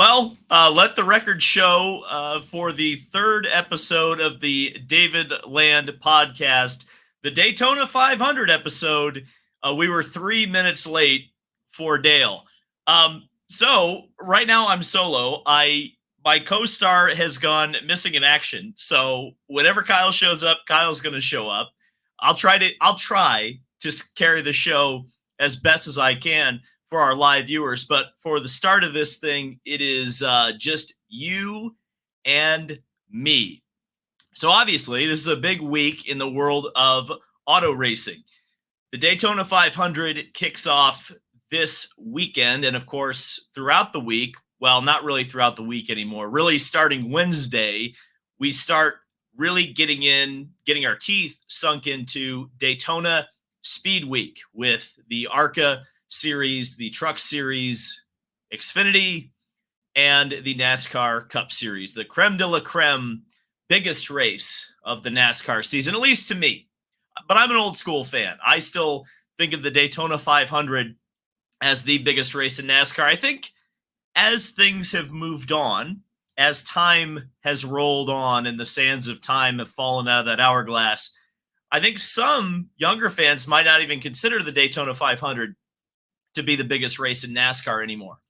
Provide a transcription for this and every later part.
Let the record show for the third episode of the David Land podcast, the Daytona 500 episode. We were 3 minutes late for Dale. So right now I'm solo. My co-star has gone missing in action. So whenever Kyle shows up, Kyle's going to show up. I'll try to carry the show as best as I can for our live viewers. But for the start of this thing, it is just you and me. So obviously, this is a big week in the world of auto racing. The Daytona 500 kicks off this weekend. And of course, throughout the week, well, not really throughout the week anymore, really starting Wednesday, we start really getting our teeth sunk into Daytona Speed Week with the ARCA Series, the Truck Series, Xfinity, and the NASCAR Cup Series, the creme de la creme, biggest race of the NASCAR season, at least to me. But I'm an old school fan. I still think of the Daytona 500 as the biggest race in NASCAR. I think as things have moved on, as time has rolled on and the sands of time have fallen out of that hourglass, I think some younger fans might not even consider the Daytona 500 to be the biggest race in NASCAR anymore.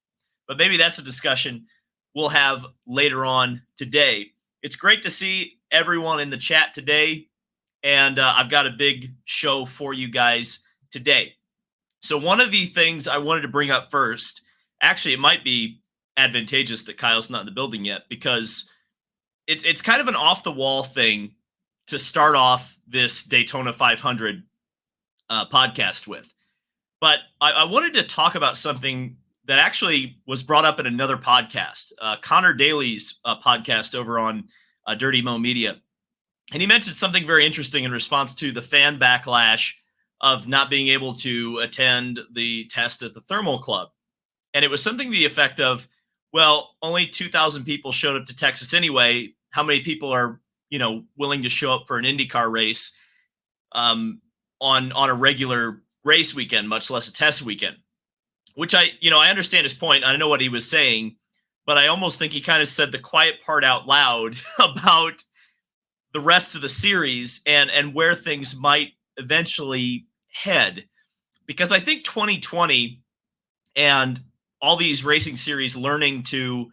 But maybe that's a discussion we'll have later on today. It's great to see everyone in the chat today, and I've got a big show for you guys today. So one of the things I wanted to bring up first, actually, it might be advantageous that Kyle's not in the building yet, because it's kind of an off-the-wall thing to start off this Daytona 500 podcast with. But I wanted to talk about something that actually was brought up in another podcast, Connor Daly's podcast over on Dirty Mo Media. And he mentioned something very interesting in response to the fan backlash of not being able to attend the test at the Thermal Club. And it was something to the effect of, well, only 2,000 people showed up to Texas anyway. How many people are, willing to show up for an IndyCar race on a regular race weekend, much less a test weekend? Which I understand his point. I know what he was saying, but I almost think he kind of said the quiet part out loud about the rest of the series and where things might eventually head. Because I think 2020 and all these racing series learning to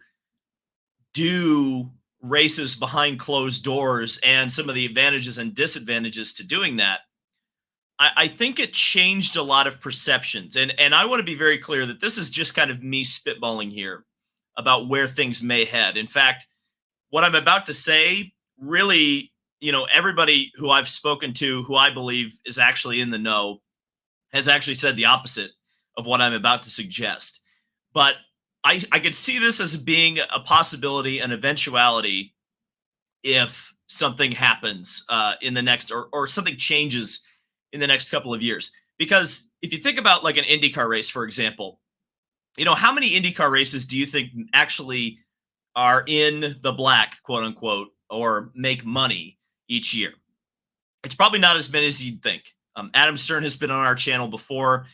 do races behind closed doors and some of the advantages and disadvantages to doing that, I think it changed a lot of perceptions. And I want to be very clear that this is just kind of me spitballing here about where things may head. In fact, what I'm about to say, really, everybody who I've spoken to, who I believe is actually in the know, has actually said the opposite of what I'm about to suggest. But I could see this as being a possibility, an eventuality, if something happens in the next, or something changes in the next couple of years. Because if you think about like an IndyCar race, for example, how many IndyCar races do you think actually are in the black, quote unquote, or make money each year? It's probably not as many as you'd think. Adam Stern has been on our channel before,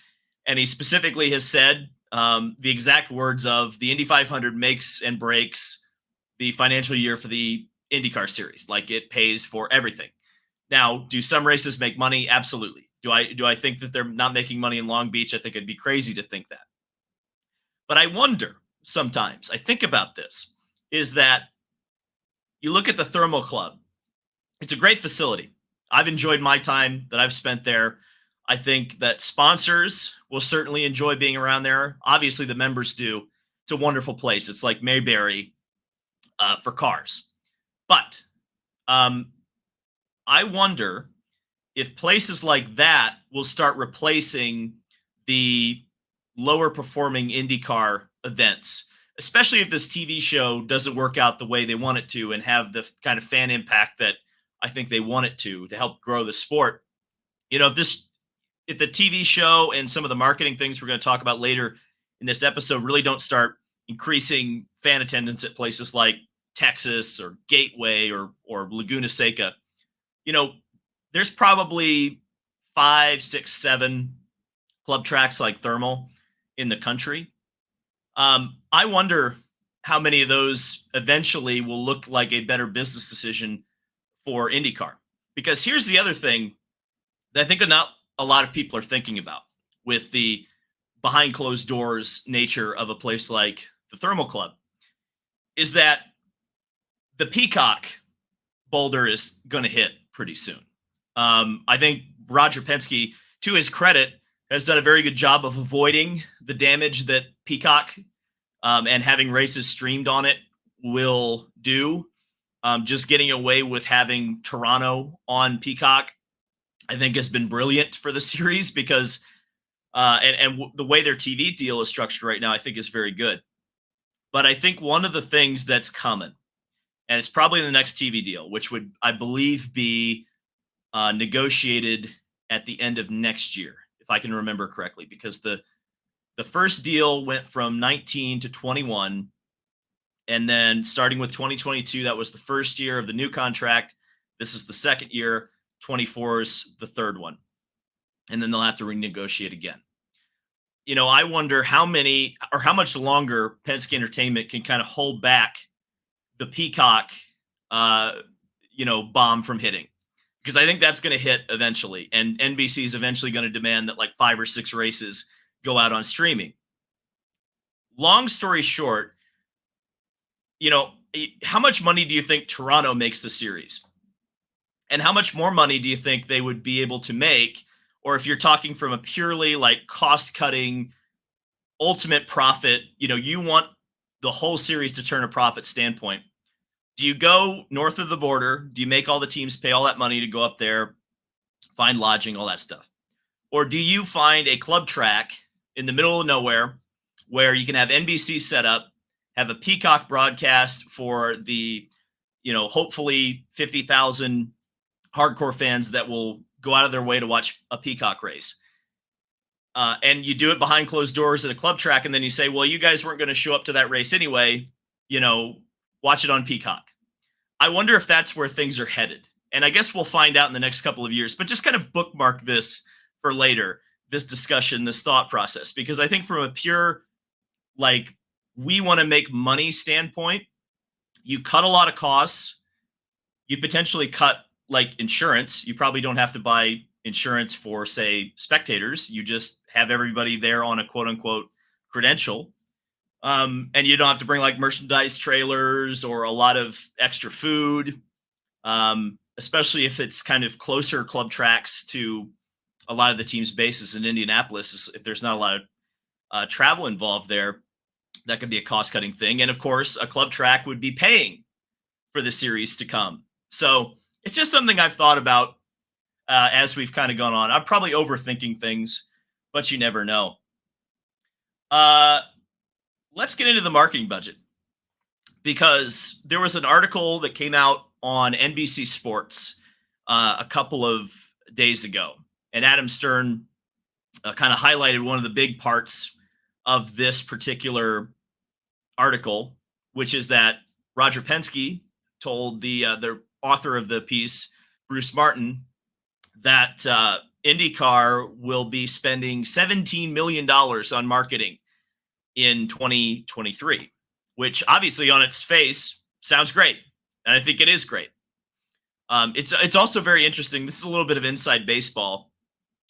and he specifically has said the exact words of the Indy 500 makes and breaks the financial year for the IndyCar series. Like, it pays for everything. Now, do some races make money? Absolutely. Do I think that they're not making money in Long Beach? I think it'd be crazy to think that. But I wonder sometimes, I think about this, is that you look at the Thermal Club. It's a great facility. I've enjoyed my time that I've spent there. I think that sponsors will certainly enjoy being around there. Obviously, the members do. It's a wonderful place. It's like Mayberry for cars. But I wonder if places like that will start replacing the lower performing IndyCar events, especially if this TV show doesn't work out the way they want it to and have the kind of fan impact that I think they want it to help grow the sport. If the TV show and some of the marketing things we're going to talk about later in this episode really don't start increasing fan attendance at places like Texas or Gateway or Laguna Seca, there's probably 5, 6, 7 club tracks like Thermal in the country. I wonder how many of those eventually will look like a better business decision for IndyCar. Because here's the other thing that I think not a lot of people are thinking about with the behind closed doors nature of a place like the Thermal Club is that the Peacock boulder is going to hit pretty soon. I think Roger Penske, to his credit, has done a very good job of avoiding the damage that Peacock and having races streamed on it will do. Just getting away with having Toronto on Peacock, I think, has been brilliant for the series because the way their TV deal is structured right now, I think, is very good. But I think one of the things that's coming, and it's probably in the next TV deal, which would, I believe, be negotiated at the end of next year, if I can remember correctly, because the first deal went from 19 to 21, and then starting with 2022, that was the first year of the new contract. This is the second year. 24 is the third one, and then they'll have to renegotiate again. I wonder how much longer Penske Entertainment can kind of hold back the Peacock, bomb from hitting, because I think that's going to hit eventually, and NBC is eventually going to demand that like 5 or 6 races go out on streaming. Long story short, how much money do you think Toronto makes the series? And how much more money do you think they would be able to make? Or if you're talking from a purely like cost-cutting, ultimate profit, you want the whole series to turn a profit standpoint. Do you go north of the border? Do you make all the teams pay all that money to go up there, find lodging, all that stuff? Or do you find a club track in the middle of nowhere where you can have NBC set up, have a Peacock broadcast for the, hopefully 50,000 hardcore fans that will go out of their way to watch a Peacock race. And you do it behind closed doors at a club track. And then you say, well, you guys weren't going to show up to that race anyway, watch it on Peacock. I wonder if that's where things are headed. And I guess we'll find out in the next couple of years, but just kind of bookmark this for later, this discussion, this thought process, because I think from a pure, we want to make money standpoint, you cut a lot of costs. You potentially cut insurance. You probably don't have to buy insurance for, say, spectators. You just have everybody there on a quote unquote credential. And you don't have to bring merchandise trailers or a lot of extra food, especially if it's kind of closer club tracks to a lot of the team's bases in Indianapolis. If there's not a lot of travel involved there, that could be a cost-cutting thing. And of course, a club track would be paying for the series to come. So it's just something I've thought about as we've kind of gone on. I'm probably overthinking things, but you never know. Let's get into the marketing budget, because there was an article that came out on NBC Sports a couple of days ago, and Adam Stern kind of highlighted one of the big parts of this particular article, which is that Roger Penske told the author of the piece, Bruce Martin, that IndyCar will be spending $17 million on marketing in 2023, which obviously on its face sounds great. And I think it is great. It's also very interesting. This is a little bit of inside baseball,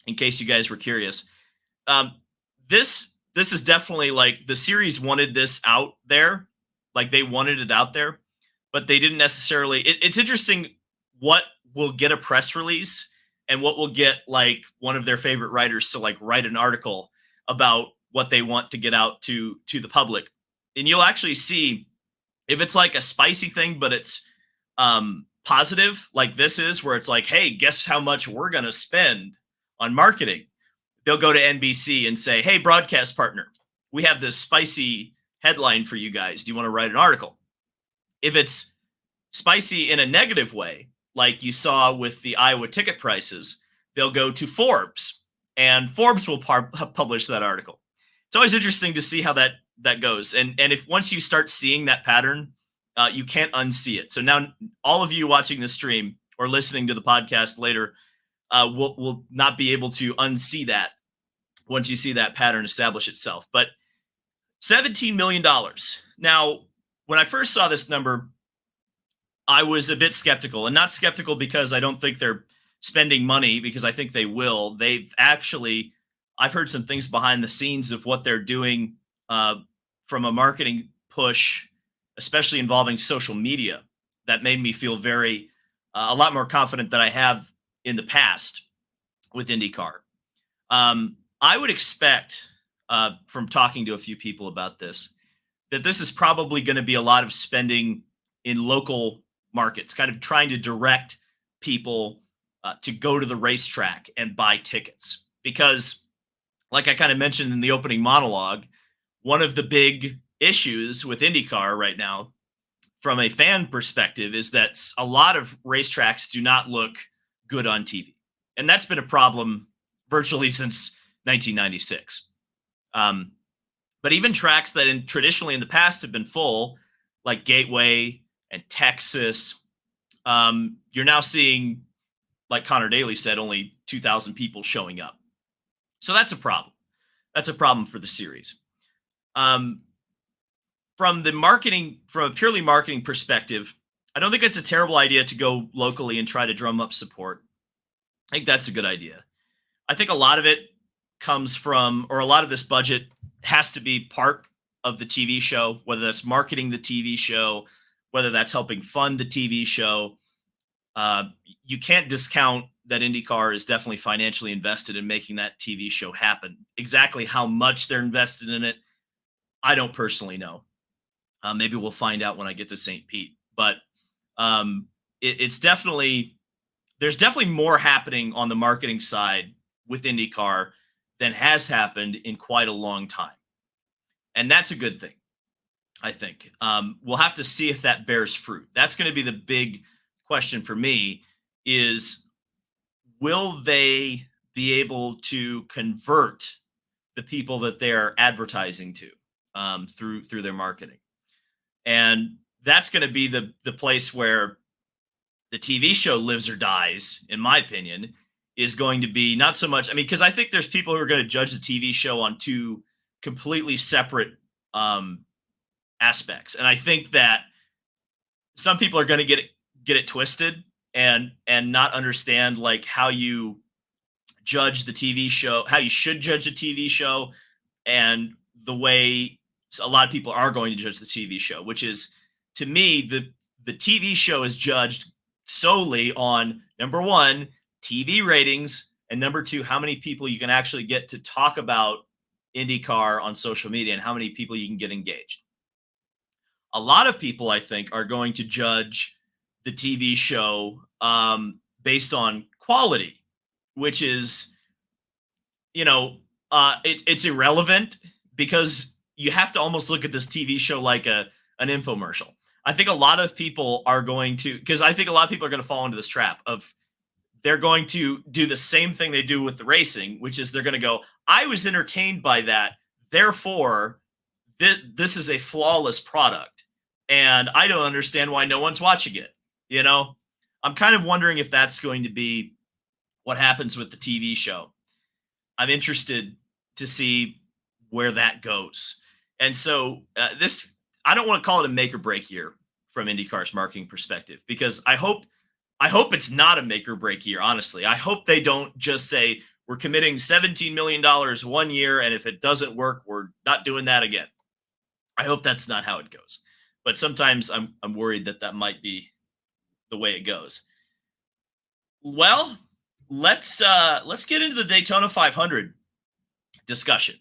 in case you guys were curious. This is definitely the series wanted this out there. They wanted it out there, but they didn't necessarily. It's interesting what will get a press release and what will get one of their favorite writers to write an article about what they want to get out to the public. And you'll actually see if it's a spicy thing, but it's positive, like this is, where it's hey, guess how much we're going to spend on marketing. They'll go to NBC and say, hey, broadcast partner, we have this spicy headline for you guys. Do you want to write an article? If it's spicy in a negative way, like you saw with the Iowa ticket prices, they'll go to Forbes, and Forbes will publish that article. It's always interesting to see how that goes. And if once you start seeing that pattern, you can't unsee it. So now all of you watching this stream or listening to the podcast later will not be able to unsee that once you see that pattern establish itself. But $17 million. Now, when I first saw this number, I was a bit skeptical, and not skeptical because I don't think they're spending money, because I think they will. I've heard some things behind the scenes of what they're doing uh, from a marketing push, especially involving social media, that made me feel a lot more confident than I have in the past with IndyCar. I would expect, from talking to a few people about this, that this is probably going to be a lot of spending in local markets, kind of trying to direct people to go to the racetrack and buy tickets. Because, like I kind of mentioned in the opening monologue, one of the big issues with IndyCar right now, from a fan perspective, is that a lot of racetracks do not look good on TV. And that's been a problem virtually since 1996. Um, but even tracks that traditionally in the past have been full, like Gateway and Texas, you're now seeing, like Connor Daly said, only 2,000 people showing up. So that's a problem. That's a problem for the series. From a purely marketing perspective, I don't think it's a terrible idea to go locally and try to drum up support. I think that's a good idea. I think a lot of it a lot of this budget has to be part of the TV show, whether that's marketing the TV show, whether that's helping fund the TV show. You can't discount that IndyCar is definitely financially invested in making that TV show happen. Exactly how much they're invested in it, I don't personally know. Maybe we'll find out when I get to St. Pete. But there's definitely more happening on the marketing side with IndyCar than has happened in quite a long time. And that's a good thing, I think. We'll have to see if that bears fruit. That's going to be the big question for me, is will they be able to convert the people that they're advertising to through their marketing? And that's going to be the place where the TV show lives or dies, in my opinion, is going to be not so much. I mean, because I think there's people who are going to judge the TV show on two completely separate aspects, and I think that some people are going to get it twisted and not understand like how you judge the TV show, how you should judge a TV show, and the way a lot of people are going to judge the TV show, which is, to me, the TV show is judged solely on, number one, TV ratings, and number two, how many people you can actually get to talk about IndyCar on social media and how many people you can get engaged. A lot of people, I think, are going to judge the TV show based on quality, which is, it's irrelevant, because you have to almost look at this TV show like an infomercial. I think a lot of people are going to, because I think a lot of people are going to fall into this trap of, they're going to do the same thing they do with the racing, which is they're going to go, I was entertained by that, therefore this is a flawless product, and I don't understand why no one's watching it. I'm kind of wondering if that's going to be what happens with the TV show. I'm interested to see where that goes. And so I don't want to call it a make or break year from IndyCar's marketing perspective, because I hope it's not a make or break year, honestly. I hope they don't just say, we're committing $17 million 1 year, and if it doesn't work, we're not doing that again. I hope that's not how it goes. But sometimes I'm worried that might be the way it goes. Well, let's get into the Daytona 500 discussion,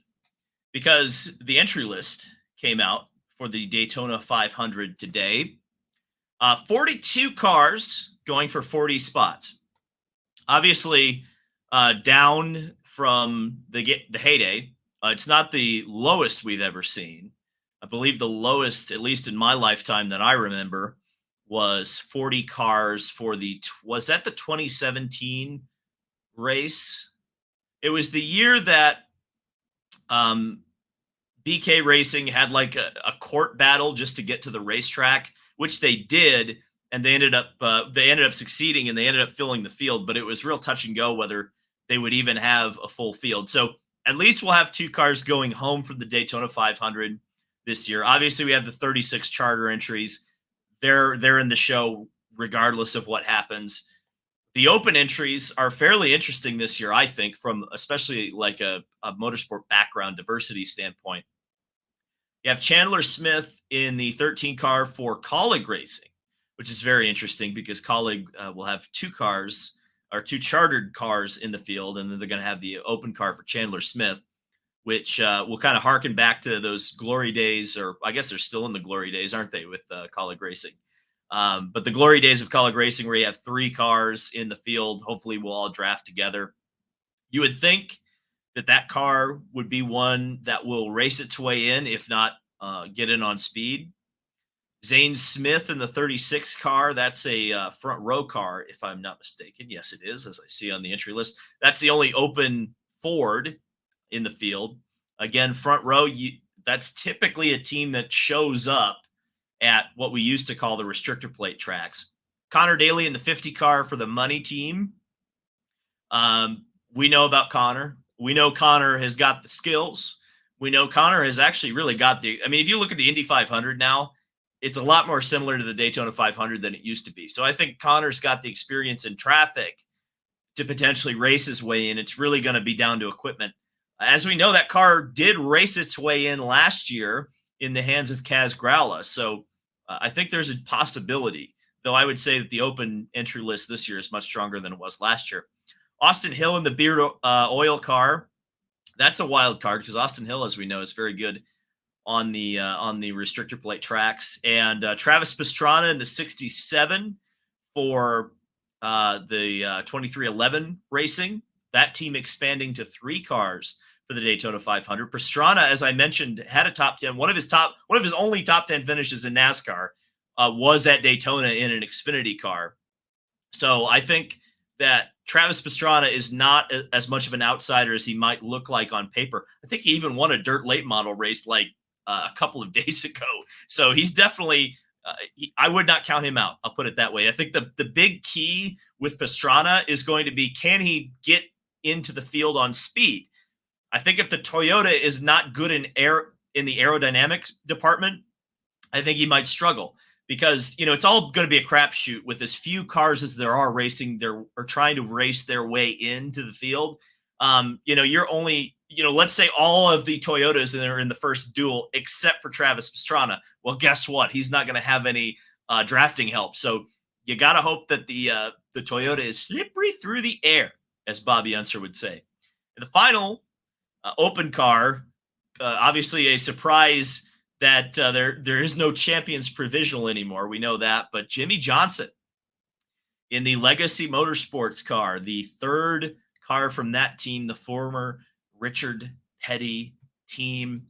because the entry list came out for the Daytona 500 today. 42 cars going for 40 spots. Obviously, down from the heyday. It's not the lowest we've ever seen. I believe the lowest, at least in my lifetime that I remember, was 40 cars for was that the 2017 race? It was the year that BK Racing had like a court battle just to get to the racetrack, which they did, and they ended up succeeding, and they ended up filling the field. But it was real touch and go whether they would even have a full field. So at least we'll have 2 cars going home from the Daytona 500. this year. Obviously, we have the 36 charter entries. They're in the show regardless of what happens. The open entries are fairly interesting this year, I think, from especially like a motorsport background diversity standpoint. You have Chandler Smith in the 13 car for Colleague Racing, which is very interesting because Colleague will have two cars or two chartered cars in the field, and then they're going to have the open car for Chandler Smith, which will kind of harken back to those glory days, or I guess they're still in the glory days, aren't they, with Colleague Racing? But the glory days of Colleague Racing, where you have three cars in the field, hopefully we'll all draft together. You would think that car would be one that will race its way in, if not get in on speed. Zane Smith in the 36 car, that's a front row car, if I'm not mistaken. Yes, it is, as I see on the entry list. That's the only open Ford in the field. Again, front row, that's typically a team that shows up at what we used to call the restrictor plate tracks. Connor Daly in the 50 car for the money team. We know about Connor. We know Connor has got the skills. We know Connor has actually really got if you look at the Indy 500 now, it's a lot more similar to the Daytona 500 than it used to be. So I think Connor's got the experience in traffic to potentially race his way in. It's really going to be down to equipment. As we know, that car did race its way in last year in the hands of Kaz Gralla. So I think there's a possibility, though I would say that the open entry list this year is much stronger than it was last year. Austin Hill in the Beard Oil car. That's a wild card because Austin Hill, as we know, is very good on the restrictor plate tracks. And Travis Pastrana in the 67 for the 2311 Racing. That team expanding to three cars for the Daytona 500. Pastrana, as I mentioned, had a top 10. One of his only top 10 finishes in NASCAR was at Daytona in an Xfinity car. So I think that Travis Pastrana is not as much of an outsider as he might look like on paper. I think he even won a dirt late model race like a couple of days ago. So he's definitely, I would not count him out. I'll put it that way. I think the big key with Pastrana is going to be, can he get into the field on speed? I think if the Toyota is not good in the aerodynamics department, I think he might struggle. Because, it's all going to be a crapshoot with as few cars as there are racing, or trying to race their way into the field. You're only, let's say all of the Toyotas that are in the first duel, except for Travis Pastrana. Well, guess what? He's not going to have any drafting help. So you got to hope that the Toyota is slippery through the air, as Bobby Unser would say. And the final open car, obviously a surprise that there is no champions provisional anymore. We know that. But Jimmy Johnson in the Legacy Motorsports car, the third car from that team, the former Richard Petty team.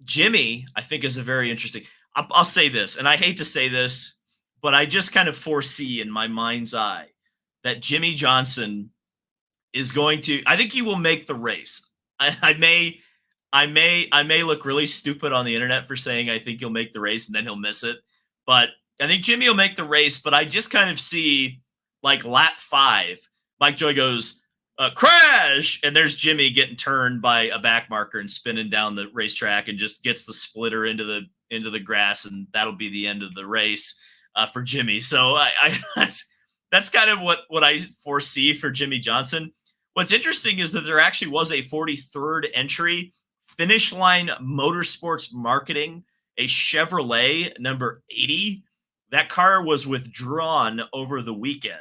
Jimmy, I think, is a very interesting. I'll say this, and I hate to say this, but I just kind of foresee in my mind's eye that Jimmy Johnson is going to, I think he will make the race. I may look really stupid on the internet for saying I think he'll make the race and then he'll miss it. But I think Jimmy will make the race, but I just kind of see like lap 5, Mike Joy goes, crash! And there's Jimmy getting turned by a back marker and spinning down the racetrack and just gets the splitter into the grass, and that'll be the end of the race for Jimmy. So that's kind of what I foresee for Jimmy Johnson. What's interesting is that there actually was a 43rd entry, Finish Line Motorsports Marketing, a Chevrolet number 80. That car was withdrawn over the weekend.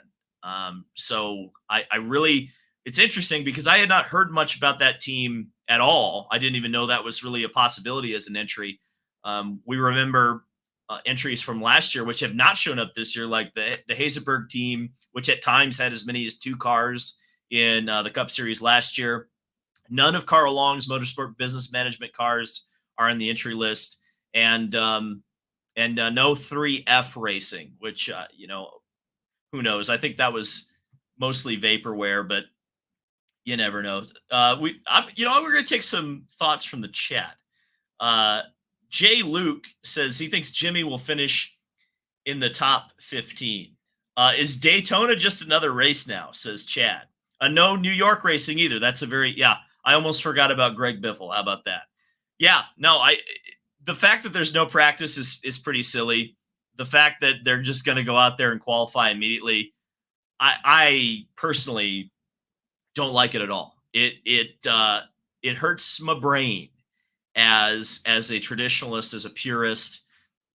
So I really, it's interesting because I had not heard much about that team at all. I didn't even know that was really a possibility as an entry. We remember entries from last year, which have not shown up this year, like the Hazeberg team, which at times had as many as 2 cars in the Cup Series last year. None of Carl Long's Motorsport Business Management cars are in the entry list, and no 3F Racing, which who knows? I think that was mostly vaporware, but you never know. We're going to take some thoughts from the chat. Jay Luke says he thinks Jimmy will finish in the top 15. Is Daytona just another race now, says Chad. No New York racing either. That's I almost forgot about Greg Biffle. How about that? Yeah, no, the fact that there's no practice is pretty silly. The fact that they're just going to go out there and qualify immediately, I personally don't like it at all. It hurts my brain as a traditionalist, as a purist,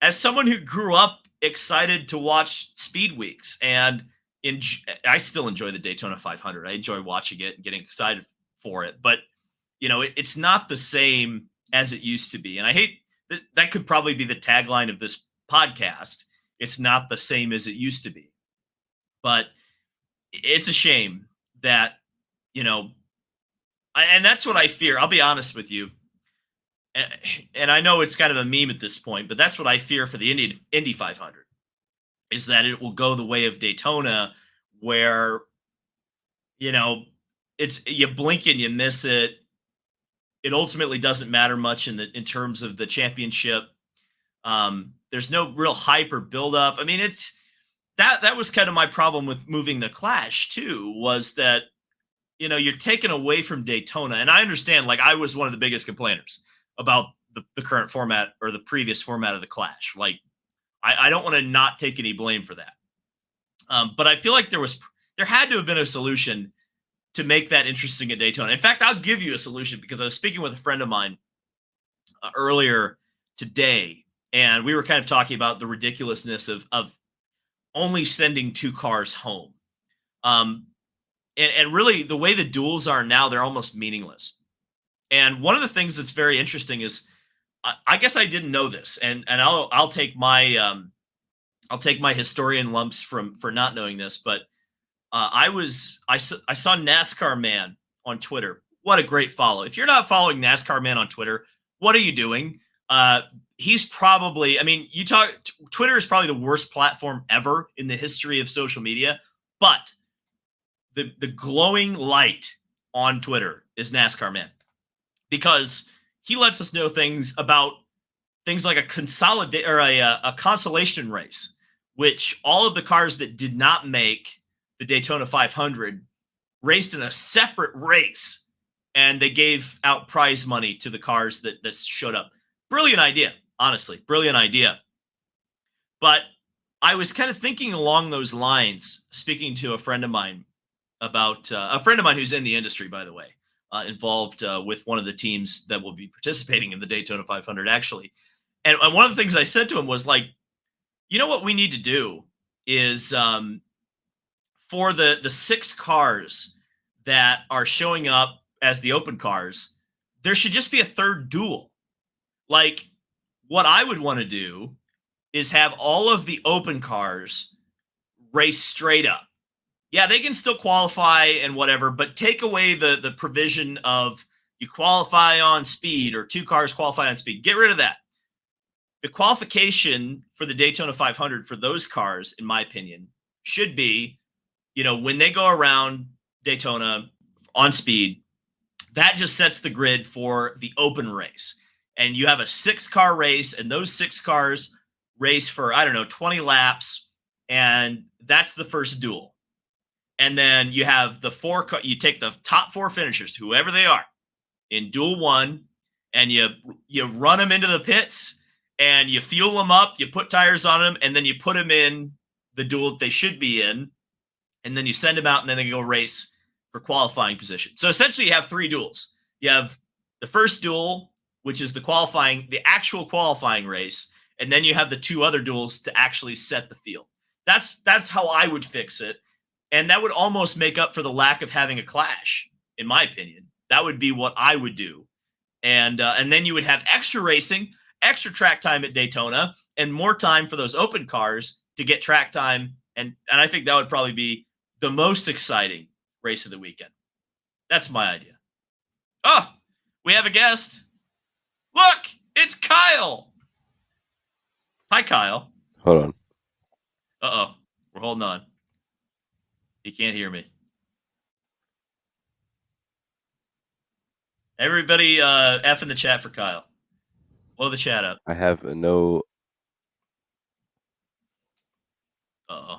as someone who grew up excited to watch speed weeks, and I still enjoy the Daytona 500. I enjoy watching it and getting excited for it, but it's not the same as it used to be. And I hate that could probably be the tagline of this podcast. It's not the same as it used to be, but it's a shame that, and that's what I fear. I'll be honest with you. And I know it's kind of a meme at this point, but that's what I fear for the Indy 500 is that it will go the way of Daytona, where, it's you blink and you miss it. It ultimately doesn't matter much in terms of the championship. There's no real hype or build up. I mean, it's that was kind of my problem with moving the Clash too, was that, you're taken away from Daytona. And I understand, like, I was one of the biggest complainers about the current format or the previous format of the Clash. Like, I don't want to not take any blame for that. But I feel like there had to have been a solution to make that interesting at Daytona. In fact, I'll give you a solution, because I was speaking with a friend of mine earlier today, and we were kind of talking about the ridiculousness of only sending 2 cars home. And really, the way the duels are now, they're almost meaningless. And one of the things that's very interesting is, I guess I didn't know this, and I'll take my historian lumps for not knowing this, but I saw NASCAR Man on Twitter. What a great follow! If you're not following NASCAR Man on Twitter, what are you doing? He's probably, Twitter is probably the worst platform ever in the history of social media, but the glowing light on Twitter is NASCAR Man, because he lets us know things about things like a consolidate or a consolation race, which all of the cars that did not make the Daytona 500 raced in a separate race, and they gave out prize money to the cars that showed up. Brilliant idea, honestly, brilliant idea. But I was kind of thinking along those lines, speaking to a friend of mine about a friend of mine who's in the industry, by the way, involved with one of the teams that will be participating in the Daytona 500, actually. And one of the things I said to him was, like, what we need to do is for the 6 cars that are showing up as the open cars, there should just be a third duel. Like, what I would want to do is have all of the open cars race straight up. Yeah, they can still qualify and whatever, but take away the provision of you qualify on speed or 2 cars qualify on speed. Get rid of that. The qualification for the Daytona 500 for those cars, in my opinion, should be, when they go around Daytona on speed, that just sets the grid for the open race. And you have a 6-car race, and those 6 cars race for, 20 laps, and that's the first duel. And then you have you take the top 4 finishers, whoever they are, in duel 1, and you run them into the pits, and you fuel them up, you put tires on them, and then you put them in the duel that they should be in, and then you send them out, and then they go race for qualifying position. So essentially, you have 3 duels. You have the first duel, which is the actual qualifying race, and then you have the 2 other duels to actually set the field. That's how I would fix it. And that would almost make up for the lack of having a clash, in my opinion. That would be what I would do. And then you would have extra racing, extra track time at Daytona, and more time for those open cars to get track time. And I think that would probably be the most exciting race of the weekend. That's my idea. Oh, we have a guest. Look, it's Kyle. Hi, Kyle. Hold on. Uh-oh. We're holding on. He can't hear me. Everybody F in the chat for Kyle. Blow the chat up. I have no... Uh-oh.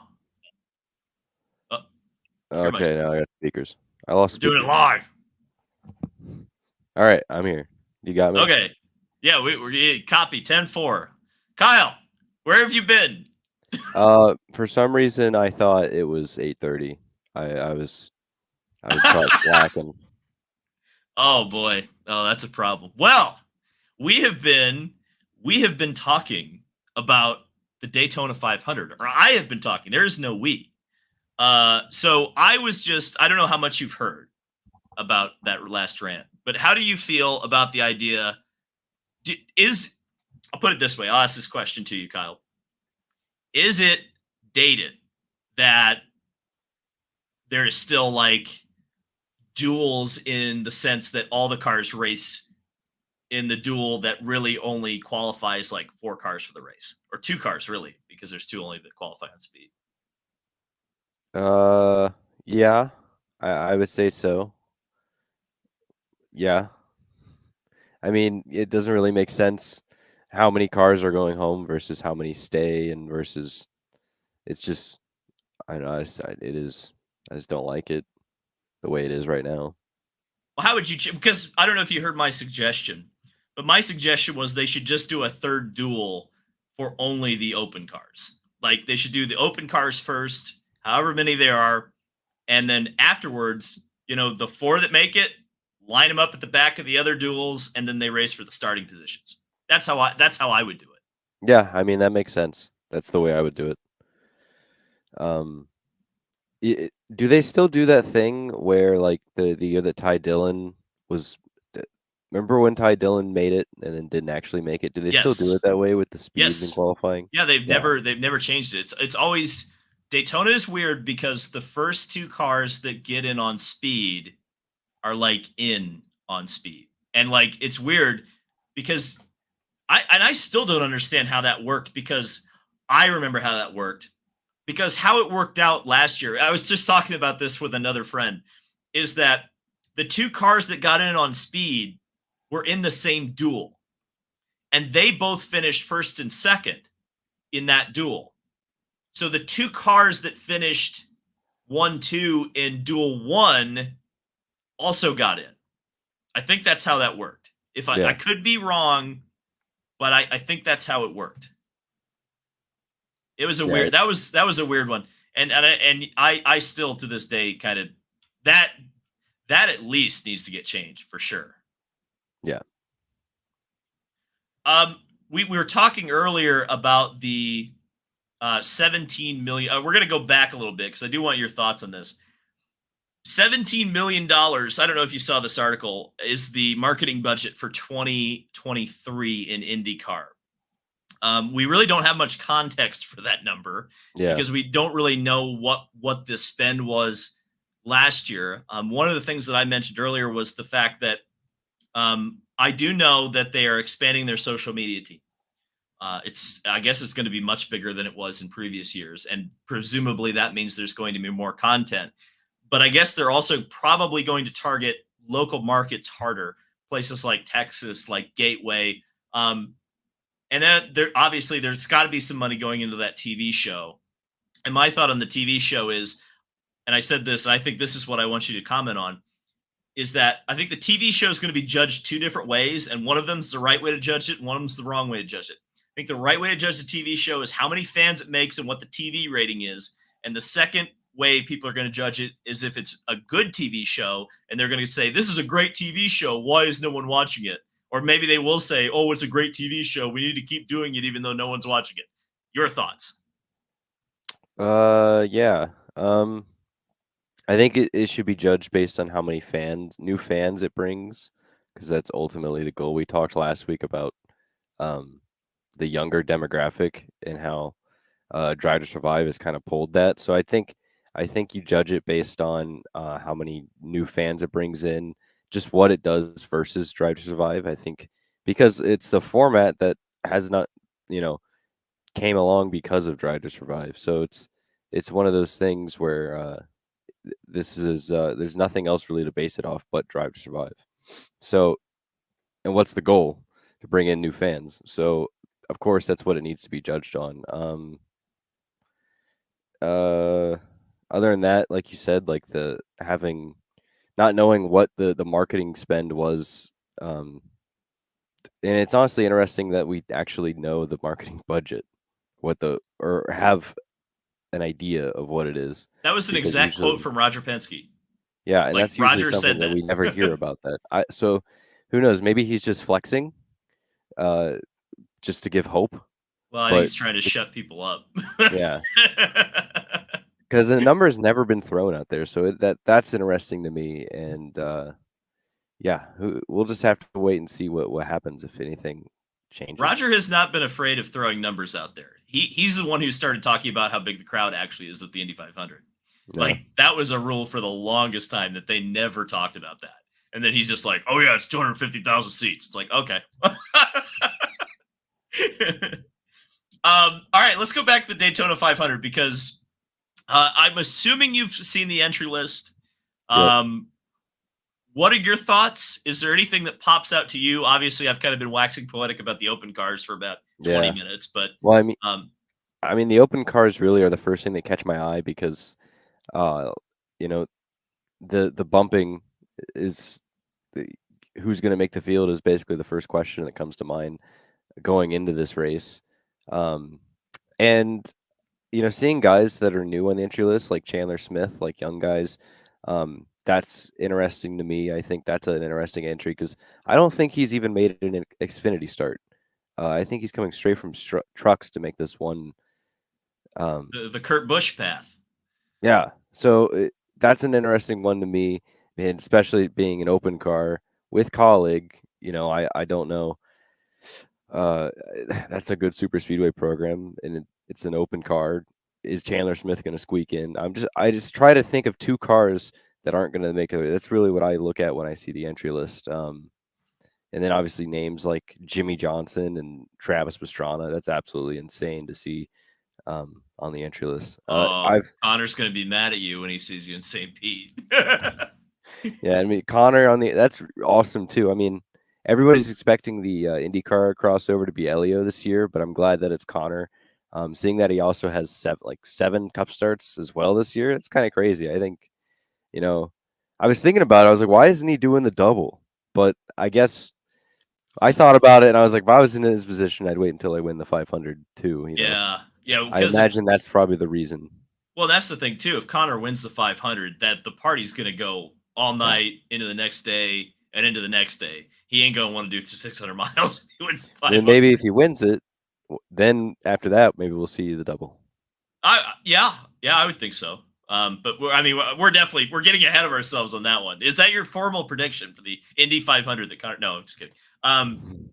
Okay, now I got speakers. I lost We're speakers. doing it live. All right, I'm here. You got me? Okay. Yeah, we copy 10-4. Kyle, where have you been? For some reason, I thought it was 8:30. I was caught slacking. Oh boy. Oh, that's a problem. Well, we have been we have been talking about the Daytona 500, or I have been talking. There is no we. So I don't know how much you've heard about that last rant, but how do you feel about the idea? I'll put it this way. I'll ask this question to you, Kyle. Is it dated that there is still like duels in the sense that all the cars race in the duel that really only qualifies like four cars for the race, or two cars really, because there's two only that qualify on speed? Uh, yeah, I would say so. Yeah. I mean, it doesn't really make sense how many cars are going home versus how many stay, and versus it's just I don't know. I just don't like it the way it is right now. Well, how would you? Because I don't know if you heard my suggestion, but my suggestion was they should just do a third duel for only the open cars. Like they should do the open cars first, however many there are, and then afterwards, the four that make it, line them up at the back of the other duels, and then they race for the starting positions. That's how I would do it. Yeah, I mean that makes sense. That's the way I would do it. Um, do they still do that thing where like the year that Ty Dillon was? Remember when Ty Dillon made it and then didn't actually make it? Do they still do Yes. it that way with the speeds and Yes. qualifying? Yeah, they've Yeah, never they've never changed it. It's always Daytona is weird because the first two cars that get in on speed are like in on speed. And like it's weird because I still don't understand how that worked, because I remember how that worked, because how it worked out last year. I was just talking about this with another friend, is that the two cars that got in on speed were in the same duel, and they both finished first and second in that duel. So the two cars that finished 1-2 in duel one also got in. I think that's how that worked. If I yeah, could be wrong, but I think that's how it worked. It was a yeah, weird that was a weird one. And I still to this day kind of that that at least needs to get changed for sure. yeah. We were talking earlier about the 17 million. We're going to go back a little bit because I do want your thoughts on this. $17 million. I don't know if you saw this article, is the marketing budget for 2023 in IndyCar. We really don't have much context for that number Yeah. because we don't really know what the spend was last year. One of the things that I mentioned earlier was the fact that I do know that they are expanding their social media team. I guess it's going to be much bigger than it was in previous years, and presumably that means there's going to be more content. But I guess they're also probably going to target local markets harder, places like Texas, like Gateway. And then there's got to be some money going into that TV show. And my thought on the TV show is, and I said this, and I think this is what I want you to comment on, is that I think the TV show is going to be judged two different ways, and one of them is the right way to judge it, and one of them is the wrong way to judge it. I think the right way to judge the TV show is how many fans it makes and what the TV rating is. And the second way people are going to judge it is if it's a good TV show, and they're going to say, this is a great TV show, why is no one watching it? Or maybe they will say, oh, it's a great TV show, we need to keep doing it even though no one's watching it. Your thoughts? Yeah. I think it should be judged based on how many new fans it brings, because that's ultimately the goal. We talked last week about um, the younger demographic and how Drive to Survive has kind of pulled that. So I think you judge it based on how many new fans it brings in, just what it does versus Drive to Survive. I think because it's the format that has not, you know, came along because of Drive to Survive. So it's one of those things where this is there's nothing else really to base it off but Drive to Survive. So, and what's the goal? To bring in new fans. So, of course, that's what it needs to be judged on. Uh, Other than that, like you said, like the having not knowing what the marketing spend was, um, And it's honestly interesting that we actually know the marketing budget, or have an idea of what it is, That was an because exact quote usually, from Roger Penske. yeah, and Like that's usually Roger something said that we never hear that. about. So who knows? Maybe he's just flexing, uh, just to give hope. Well, I think But he's trying to shut people up. yeah, because the number's never been thrown out there, so that's interesting to me. And yeah, we'll just have to wait and see what happens if anything changes. Roger has not been afraid of throwing numbers out there. He's the one who started talking about how big the crowd actually is at the Indy 500. Yeah. Like that was a rule for the longest time that they never talked about that. And then he's just like, "Oh yeah, it's 250,000 seats." It's like, okay. All right, let's go back to the Daytona 500 because I'm assuming you've seen the entry list. Yep. What are your thoughts? Is there anything that pops out to you? Obviously, I've kind of been waxing poetic about the open cars for about 20 Yeah. minutes, but Well, um, the open cars really are the first thing that catch my eye because, uh, you know, the bumping is the, who's going to make the field is basically the first question that comes to mind going into this race. Um, and seeing guys that are new on the entry list, like Chandler Smith, like young guys, that's interesting to me. I think that's an interesting entry because I don't think he's even made an Xfinity start. I think he's coming straight from trucks to make this one. the Kurt Busch path. Yeah, so that's an interesting one to me, and especially being an open car with colleague. I don't know. Uh, that's a good super speedway program, and it's an open car. Is Chandler Smith going to squeak in? I just try to think of two cars that aren't going to make it. That's really what I look at when I see the entry list. And then obviously names like Jimmy Johnson and Travis Pastrana. That's absolutely insane to see on the entry list. Oh, I've Connor's going to be mad at you when he sees you in St. Pete. Yeah, Connor that's awesome too. Everybody's expecting the IndyCar crossover to be Elio this year, but I'm glad that it's Connor. Seeing that he also has seven Cup starts as well this year, it's kind of crazy. I think, I was thinking about it. I was like, why isn't he doing the double? But I guess I thought about it and I was like, if I was in his position, I'd wait until I win the 500 too. Yeah. I Because imagine that's probably the reason. well, that's the thing too. If Connor wins the 500, that the party's going to go all night into the next day and into the next day. He ain't going to want to do 600 miles if he wins 500. And maybe if he wins it, then after that, maybe we'll see the double. Yeah, I would think so. But we're definitely getting ahead of ourselves on that one. Is that your formal prediction for the Indy 500? That Connor? No, I'm just kidding.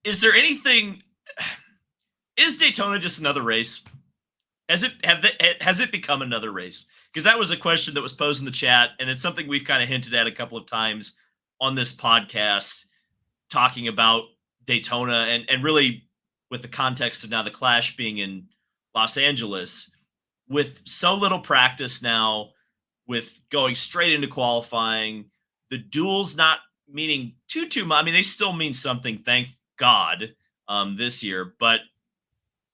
Is there anything? Is Daytona just another race? Has it become another race? Because that was a question that was posed in the chat, and it's something we've kind of hinted at a couple of times on this podcast, talking about Daytona and really with the context of now the Clash being in Los Angeles, with so little practice now, with going straight into qualifying, the duels not meaning too much. They still mean something, thank God, this year, but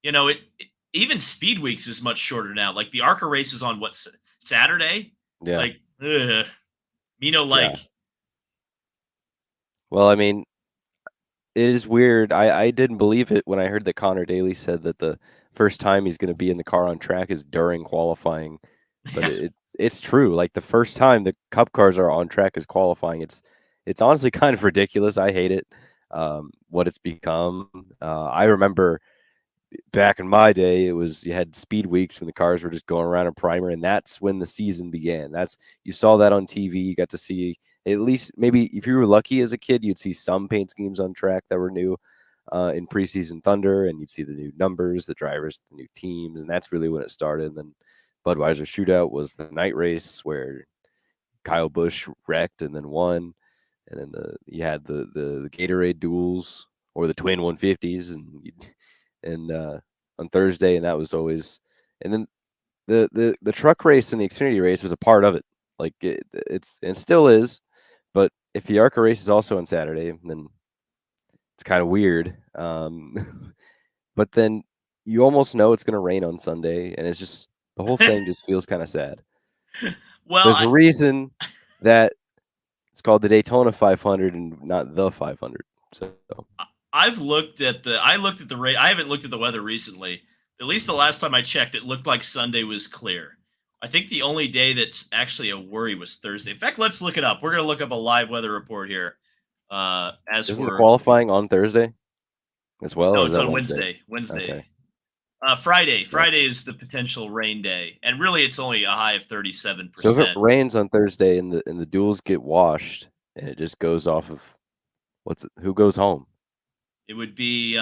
it even Speed Weeks is much shorter now. Like the ARCA race is on Saturday. Yeah. Like, ugh. Yeah. Well, it is weird. I didn't believe it when I heard that Connor Daly said that the first time he's going to be in the car on track is during qualifying. But it's true. Like the first time the Cup cars are on track is qualifying. It's honestly kind of ridiculous. I hate it. What it's become. I remember back in my day, you had speed weeks when the cars were just going around a primer, and that's when the season began. You saw that on TV. You got to see at least maybe if you were lucky as a kid, you'd see some paint schemes on track that were new in preseason Thunder, and you'd see the new numbers, the drivers, the new teams, and that's really when it started. And then Budweiser Shootout was the night race where Kyle Busch wrecked and then won, and then you had the Gatorade duels or the twin 150s, and on Thursday, and that was always, and then the truck race and the Xfinity race was a part of it. Like it still is, but if the ARCA race is also on Saturday, then it's kind of weird. But then you almost know it's going to rain on Sunday, and it's just the whole thing just feels kind of sad. Well, there's a reason that it's called the Daytona 500 and not the 500. So I looked at the rate. I haven't looked at the weather recently. At least the last time I checked, it looked like Sunday was clear. I think the only day that's actually a worry was Thursday. In fact, let's look it up. We're going to look up a live weather report here. As isn't the we're qualifying on Thursday as well, No, or is it's that on Wednesday? Wednesday. Okay. Friday. Yeah. Friday is the potential rain day, and really, it's only a high of 37%. So if it rains on Thursday and the duels get washed and it just goes off of who goes home? It would be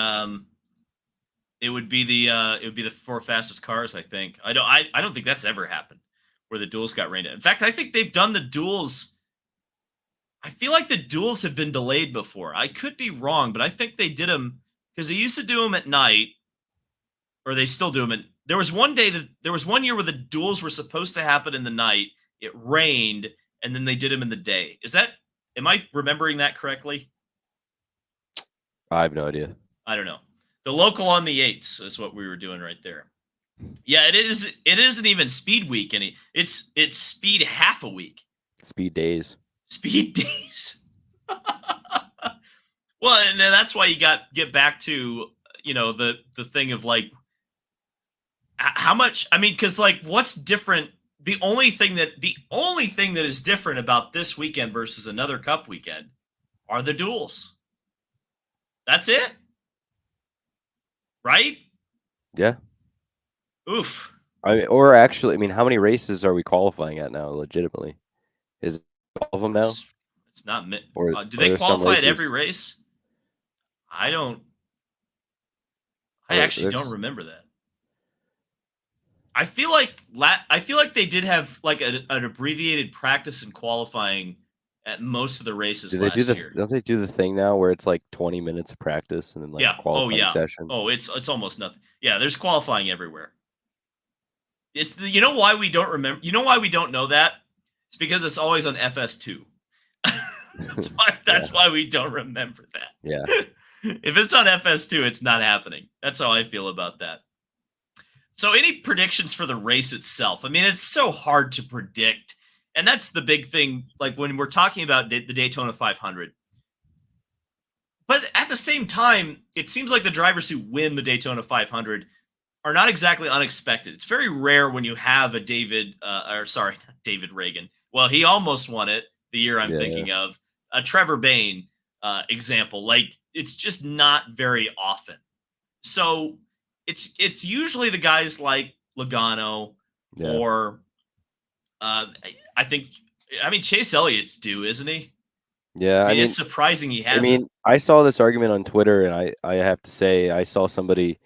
it would be the four fastest cars. I think. I don't think that's ever happened where the duels got rained out. In fact, I think they've done the duels. I feel like the duels have been delayed before. I could be wrong, but I think they did them because they used to do them at night, or they still do them. And there was one year where the duels were supposed to happen in the night. It rained, and then they did them in the day. Am I remembering that correctly? I have no idea. I don't know. The local on the 8s is what we were doing right there. Yeah, it is. It isn't even speed week It's speed half a week. Speed days. Speed days. Well, and that's why you get back to the thing of like how much. I mean, because like what's different? The only thing that is different about this weekend versus another Cup weekend are the duels. That's it, right? Yeah. Oof. I mean, how many races are we qualifying at now? Legitimately, is it all of them now? It's not. Or do they qualify at every race? I don't. I actually don't remember that. I feel like they did have like an abbreviated practice and qualifying at most of the races last year. Don't they do the thing now where it's like 20 minutes of practice and then like qualifying session? Oh, it's almost nothing. Yeah, there's qualifying everywhere. You know why we don't remember? You know why we don't know that? It's because it's always on FS2. That's why we don't remember that. Yeah. If it's on FS2, it's not happening. That's how I feel about that. So any predictions for the race itself? I mean, it's so hard to predict. And that's the big thing, like when we're talking about the Daytona 500. But at the same time, it seems like the drivers who win the Daytona 500 are not exactly unexpected. It's very rare when you have a David Reagan. Well, he almost won it the year I'm thinking of. A Trevor Bayne example. Like, it's just not very often. So it's usually the guys like Logano or I mean Chase Elliott's due, isn't he? Yeah, I mean it's surprising he hasn't. I mean, I saw this argument on Twitter, and I have to say I saw somebody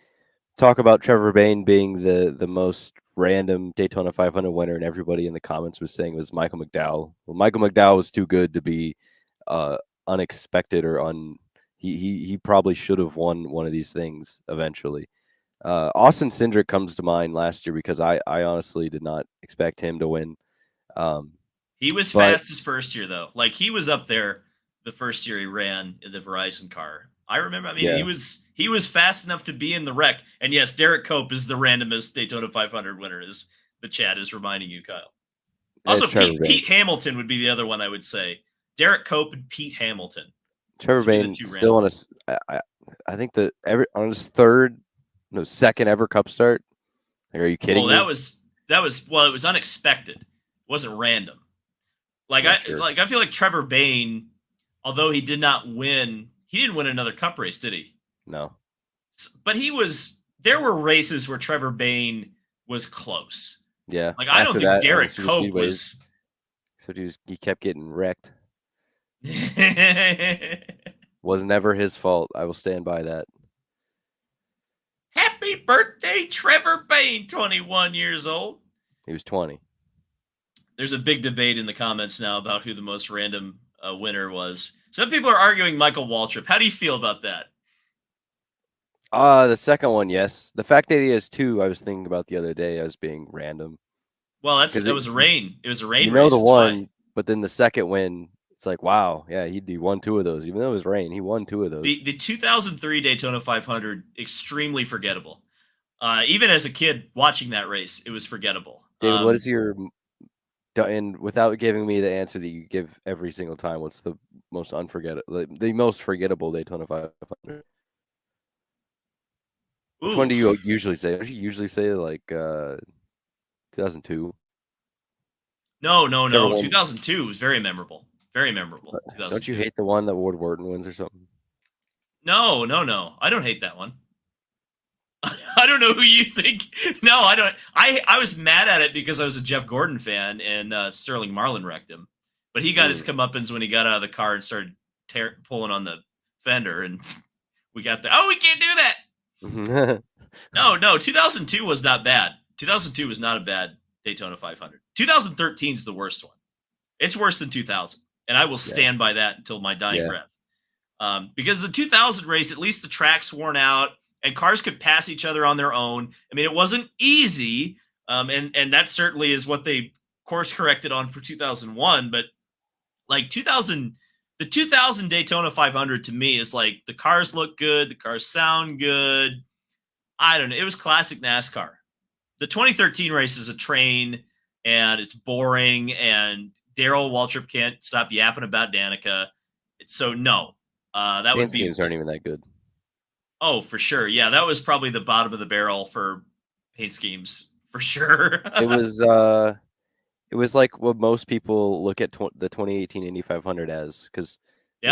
talk about Trevor Bayne being the most random Daytona 500 winner, and everybody in the comments was saying it was Michael McDowell. Well, Michael McDowell was too good to be unexpected or he probably should have won one of these things eventually. Austin Cindric comes to mind last year because I honestly did not expect him to win. He was fast his first year, though. Like, he was up there the first year he ran in the Verizon car. I remember. I mean, he was fast enough to be in the wreck. And yes, Derek Cope is the randomest Daytona 500 winner, as the chat is reminding you, Kyle. Also, Pete Hamilton would be the other one I would say. Derek Cope and Pete Hamilton. Trevor Bayne still on I think on his second ever Cup start. Like, are you kidding me? Well, it was unexpected. It wasn't random. Like I feel like Trevor Bayne, although he did not win, he didn't win another Cup race, did he? No. But there were races where Trevor Bayne was close. Yeah. Like, I don't think Derek Cope was. So he kept getting wrecked. Was never his fault. I will stand by that. Happy birthday, Trevor Bayne, 21 years old. He was 20. There's a big debate in the comments now about who the most random winner was. Some people are arguing Michael Waltrip. How do you feel about that? The second one, yes. The fact that he has two, I was thinking about the other day as being random. Well, that was a rain. It was a rain. You know, the one, but then the second win, it's like, wow, yeah, he won two of those. Even though it was rain, he won two of those. The 2003 Daytona 500, extremely forgettable. Even as a kid watching that race, it was forgettable. David, what is your, and without giving me the answer that you give every single time, what's the most unforgettable, the most forgettable Daytona 500. Which one Ooh, do you usually say? Don't you usually say like 2002? Whichever no. one. 2002 was very memorable. Very memorable. Don't you 2002. hate the one that Ward Wharton wins or something? No. I don't hate that one. I don't know who you think. No, I don't. I was mad at it because I was a Jeff Gordon fan and Sterling Marlin wrecked him. But he got his comeuppance when he got out of the car and started pulling on the fender, and we got the we can't do that. No, 2002 was not bad. 2002 was not a bad Daytona 500. 2013 is the worst one. It's worse than 2000, and I will stand by that until my dying breath. Because the 2000 race, at least the track's worn out and cars could pass each other on their own. I mean, it wasn't easy, and that certainly is what they course corrected on for 2001. But like 2000, the 2000 Daytona 500 to me is like the cars look good, the cars sound good. I don't know. It was classic NASCAR. The 2013 race is a train and it's boring, and Darrell Waltrip can't stop yapping about Danica. So no, that would Dance be. games aren't even that good. Oh, for sure. Yeah, that was probably the bottom of the barrel for paint schemes for sure. It was like what most people look at the 2018 Indy 500 as, because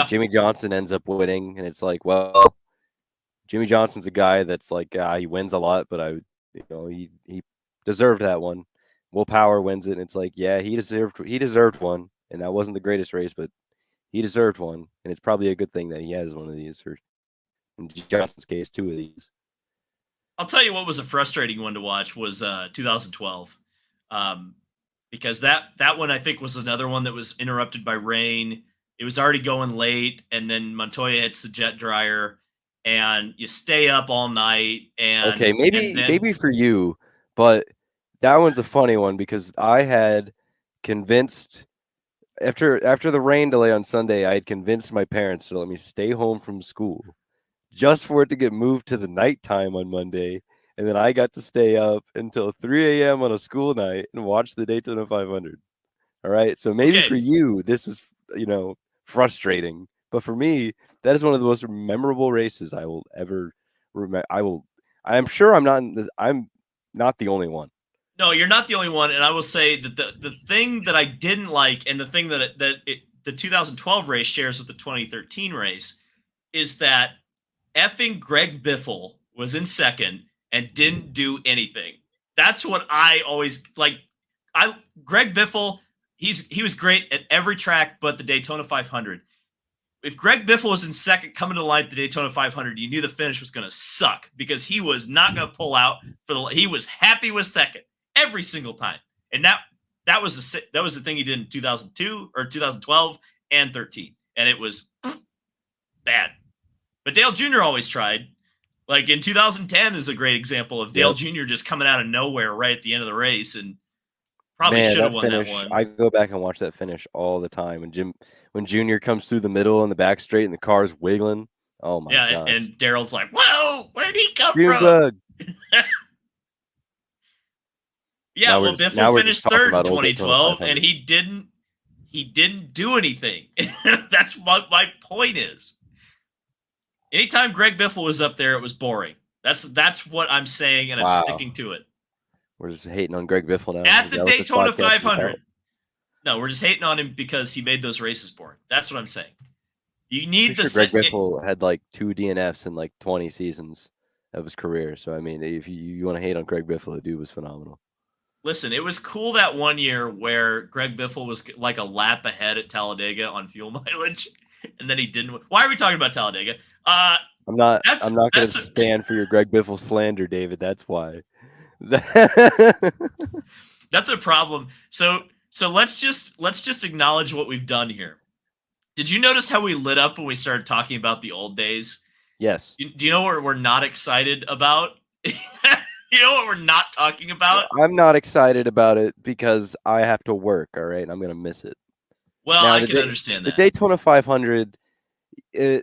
Jimmy Johnson ends up winning, and it's like, well, Jimmy Johnson's a guy that's like, he wins a lot, but he deserved that one. Will Power wins it, and it's like, yeah, he deserved one, and that wasn't the greatest race, but he deserved one, and it's probably a good thing that he has one of these, or in Johnson's case, two of these. I'll tell you what was a frustrating one to watch was 2012, because that one I think was another one that was interrupted by rain. It was already going late, and then Montoya hits the jet dryer, and you stay up all night. And okay, maybe for you, but that one's a funny one because I had convinced after the rain delay on Sunday, I had convinced my parents to let me stay home from school just for it to get moved to the nighttime on Monday. And then I got to stay up until 3 a.m. on a school night and watch the Daytona 500. All right. So maybe for you, this was, frustrating. But for me, that is one of the most memorable races I will ever remember. I'm sure I'm not the only one. No, you're not the only one. And I will say that the thing that I didn't like, and the thing that the 2012 race shares with the 2013 race, is that effing Greg Biffle was in second and didn't do anything. That's what I always like. Greg Biffle, he was great at every track but the Daytona 500. If Greg Biffle was in second coming to line at the Daytona 500, you knew the finish was going to suck because he was not going to pull out he was happy with second every single time. And that was the thing he did in 2002 or 2012 and 13. And it was bad. But Dale Jr. always tried. Like in 2010 is a great example of Dale Jr. just coming out of nowhere right at the end of the race and probably should have won that one. I go back and watch that finish all the time. And when Junior comes through the middle and the back straight and the car's wiggling. Oh my gosh. And Daryl's like, whoa, where'd he come Green from? Bug. Yeah, well, Biffle finished third in 2012, and he didn't do anything. That's what my point is. Anytime Greg Biffle was up there, it was boring. That's what I'm saying, and I'm sticking to it. We're just hating on Greg Biffle now. At the Daytona 500. No, we're just hating on him because he made those races boring. That's what I'm saying. You need Greg Biffle had like 2 DNFs in like 20 seasons of his career. So, I mean, if you want to hate on Greg Biffle, the dude was phenomenal. Listen, it was cool that one year where Greg Biffle was like a lap ahead at Talladega on fuel mileage, and then he didn't. Why are we talking about Talladega? I'm not going to stand for your Greg Biffle slander, David. That's why. That's a problem. So let's just acknowledge what we've done here. Did you notice how we lit up when we started talking about the old days? Yes. Do you know what we're not excited about? You know what we're not talking about? I'm not excited about it because I have to work, all right? I'm going to miss it. Well, now, I can understand that. The Daytona 500, we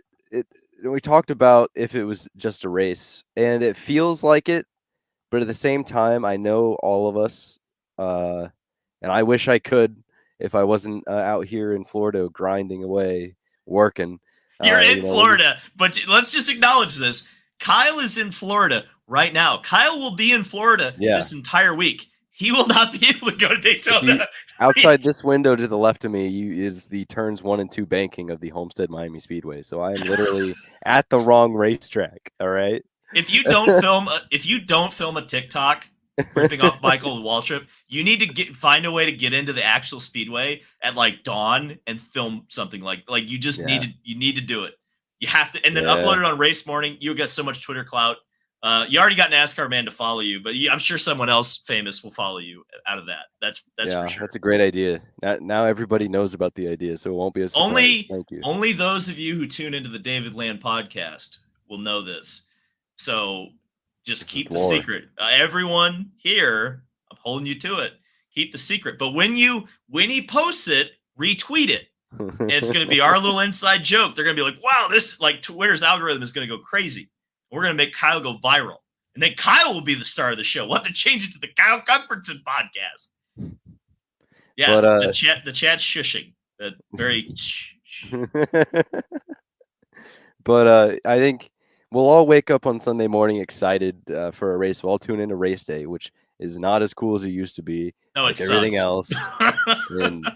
talked about if it was just a race, and it feels like it, but at the same time, I know all of us, and I wish I could if I wasn't out here in Florida grinding away. working. You're in When Florida, but let's just acknowledge this. Kyle is in Florida right now. Kyle will be in Florida this entire week. He will not be able to go to Daytona. Outside this window to the left of me is the turns 1 and 2 banking of the Homestead Miami Speedway. So I am literally at the wrong racetrack. All right. If you don't film a TikTok ripping off Michael Waltrip, you need to find a way to get into the actual speedway at like dawn and film something like you just need to do it. You have to, and then upload it on race morning. You'll get so much Twitter clout. You already got NASCAR man to follow you, but I'm sure someone else famous will follow you out of that. That's for sure. That's a great idea. Now everybody knows about the idea, so it won't be a surprise. Thank you. Only those of you who tune into the David Land podcast will know this. So just keep the secret. Everyone here, I'm holding you to it. Keep the secret. But when he posts it, retweet it. And it's going to be our little inside joke. They're going to be like, wow, this like Twitter's algorithm is going to go crazy. We're going to make Kyle go viral. And then Kyle will be the star of the show. We'll have to change it to the Kyle Cuthbertson podcast. Yeah, but, the chat's shushing. Very But I think we'll all wake up on Sunday morning excited for a race. We'll all tune into race day, which is not as cool as it used to be. No, like it everything sucks. else. And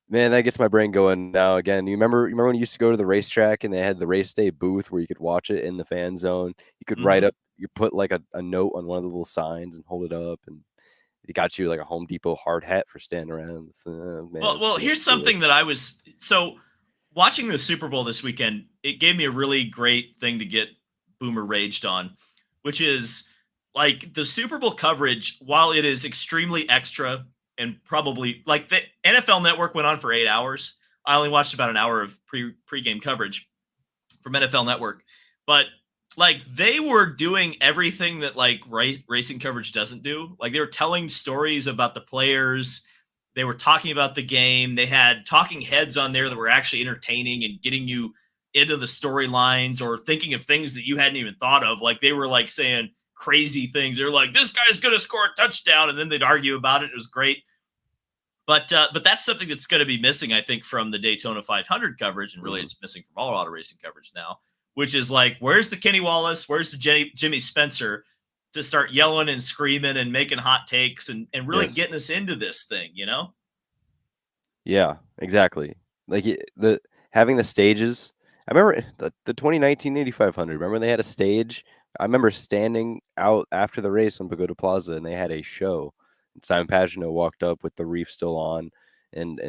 man, that gets my brain going now again. You remember when you used to go to the racetrack and they had the race day booth where you could watch it in the fan zone? You could write up, you put like a note on one of the little signs and hold it up, and it got you like a Home Depot hard hat for standing around. Man, well, here's something that I was watching the Super Bowl this weekend. It gave me a really great thing to get boomer raged on, which is like the Super Bowl coverage. While it is extremely extra and probably like the NFL Network went on for 8 hours, I only watched about an hour of pre-game coverage from NFL Network, but like they were doing everything that like racing coverage doesn't do. Like they were telling stories about the players. They were talking about the game. They had talking heads on there that were actually entertaining and getting you into the storylines or thinking of things that you hadn't even thought of. Like they were like saying crazy things. They're like, this guy's going to score a touchdown. And then they'd argue about it. It was great. But that's something that's going to be missing, I think, from the Daytona 500 coverage. And really it's missing from all auto racing coverage now, which is like, where's the Kenny Wallace? Where's the Jimmy Spencer to start yelling and screaming and making hot takes and really getting us into this thing, you know? Yeah, exactly. Like having the stages. I remember the 2019 Indy 500. Remember they had a stage? I remember standing out after the race on Pagoda Plaza and they had a show. And Simon Pagenaud walked up with the reef still on. And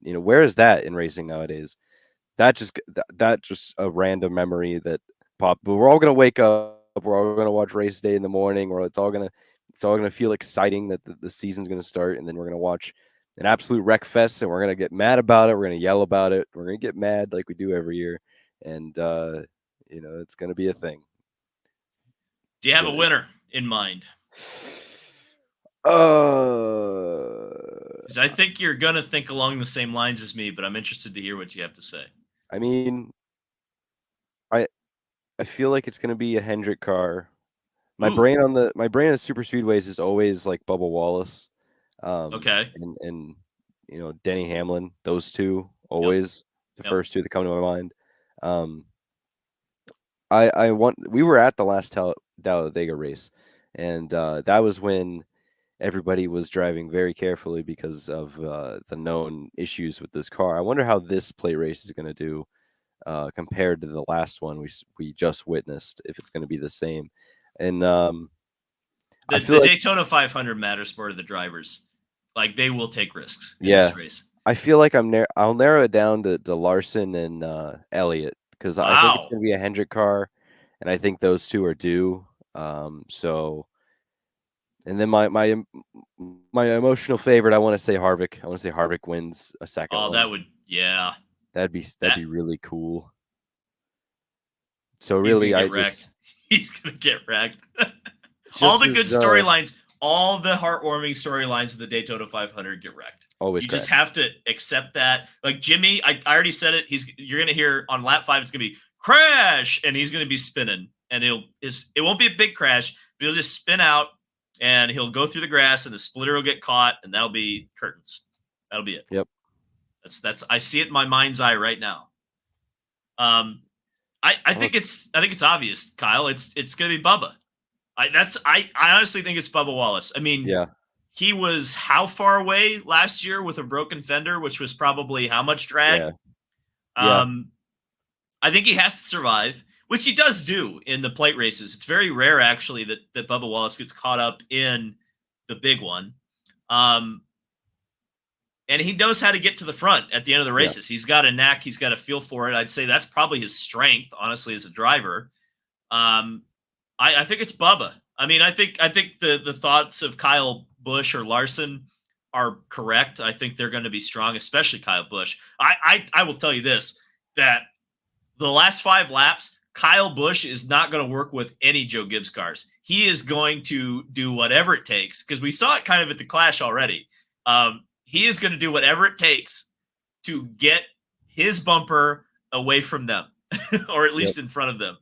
you know, where is that in racing nowadays? That just a random memory that popped. But we're all gonna wake up. We're all gonna watch race day in the morning, or it's all gonna feel exciting that the season's gonna start, and then we're gonna watch an absolute wreck fest, and we're gonna get mad about it. We're gonna yell about it. We're gonna get mad like we do every year, and you know, it's gonna be a thing. Do you have a winner in mind? Because I think you're gonna think along the same lines as me, but I'm interested to hear what you have to say. I mean, I feel like it's gonna be a Hendrick car. My brain on the super speedways is always like Bubba Wallace. Okay. And you know, Denny Hamlin, those two always the first two that come to my mind. We were at the last Talladega race, and that was when everybody was driving very carefully because of the known issues with this car. I wonder how this plate race is going to do compared to the last one we just witnessed, if it's going to be the same. And the Daytona 500 matters more to the drivers. Like they will take risks in this race. I feel like I'll narrow it down to Larson and Elliott, because I think it's going to be a Hendrick car, and I think those two are due. So, and then my emotional favorite, I want to say Harvick. I want to say Harvick wins a second. Oh, one. That'd be really cool. So really, he's gonna get wrecked. All the good storylines, all the heartwarming storylines of the Daytona 500 get wrecked. Always, you just have to accept that. Like Jimmy, I already said it. You're gonna hear on lap 5, it's gonna be crash, and he's gonna be spinning, and it won't be a big crash, but he'll just spin out, and he'll go through the grass, and the splitter will get caught, and that'll be curtains. That'll be it. Yep. That's I see it in my mind's eye right now. I think it's obvious, Kyle. It's gonna be Bubba. I honestly think it's Bubba Wallace. I mean, Yeah, he was how far away last year with a broken fender, which was probably how much drag. yeah, yeah, Um, I think he has to survive, which he does do in the plate races. It's very rare, actually, that Bubba Wallace gets caught up in the big one. Um, and he knows how to get to the front at the end of the yeah. races. He's got a knack. He's got a feel for it. I'd say that's probably his strength, honestly, as a driver. Um, I think it's Bubba. I mean, I think the thoughts of Kyle Busch or Larson are correct. I think they're going to be strong, especially Kyle Busch. I will tell you this, that the last 5 laps, Kyle Busch is not going to work with any Joe Gibbs cars. He is going to do whatever it takes, because we saw it kind of at the Clash already. He is going to do whatever it takes to get his bumper away from them, or at Yep. least in front of them.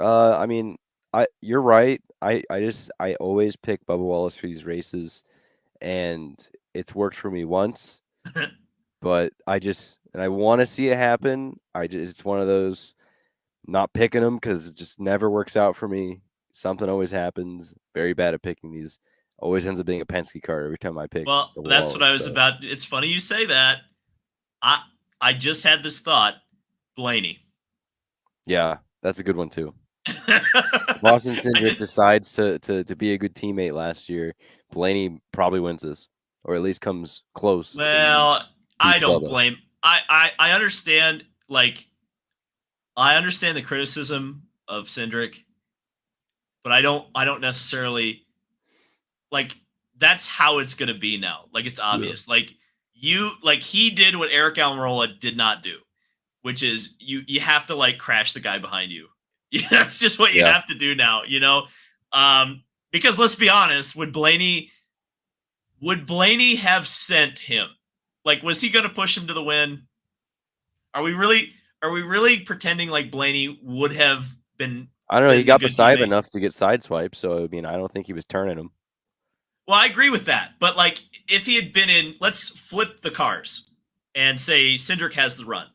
I mean, you're right. I always pick Bubba Wallace for these races, and it's worked for me once, but I want to see it happen. It's one of those not picking them because it just never works out for me. Something always happens. Very bad at picking these. Always ends up being a Penske car every time I pick Well, Bubba that's what Wallace. I was So about. It's funny you say that. I I just had this thought, Blaney. yeah, that's a good one too. Boston I Cindric just decides to be a good teammate last year. Blaney probably wins this, or at least comes close and well, I beats don't Bubba. blame. I understand, like, I understand the criticism of Cindric, but I don't necessarily like, that's how it's going to be now. Like, it's Yeah. obvious. Like he did what Eric Almirola did not do, which is you have to, like, crash the guy behind you. That's just what you Yeah. have to do now, because let's be honest, would Blaney have sent him? Like, was he going to push him to the win? Are we really pretending like Blaney would have been I don't know. He been the got good beside teammate? enough to get sideswiped, so I mean, I don't think he was turning him. Well, I agree with that. But, like, if he had been in, let's flip the cars and say Cindric has the run.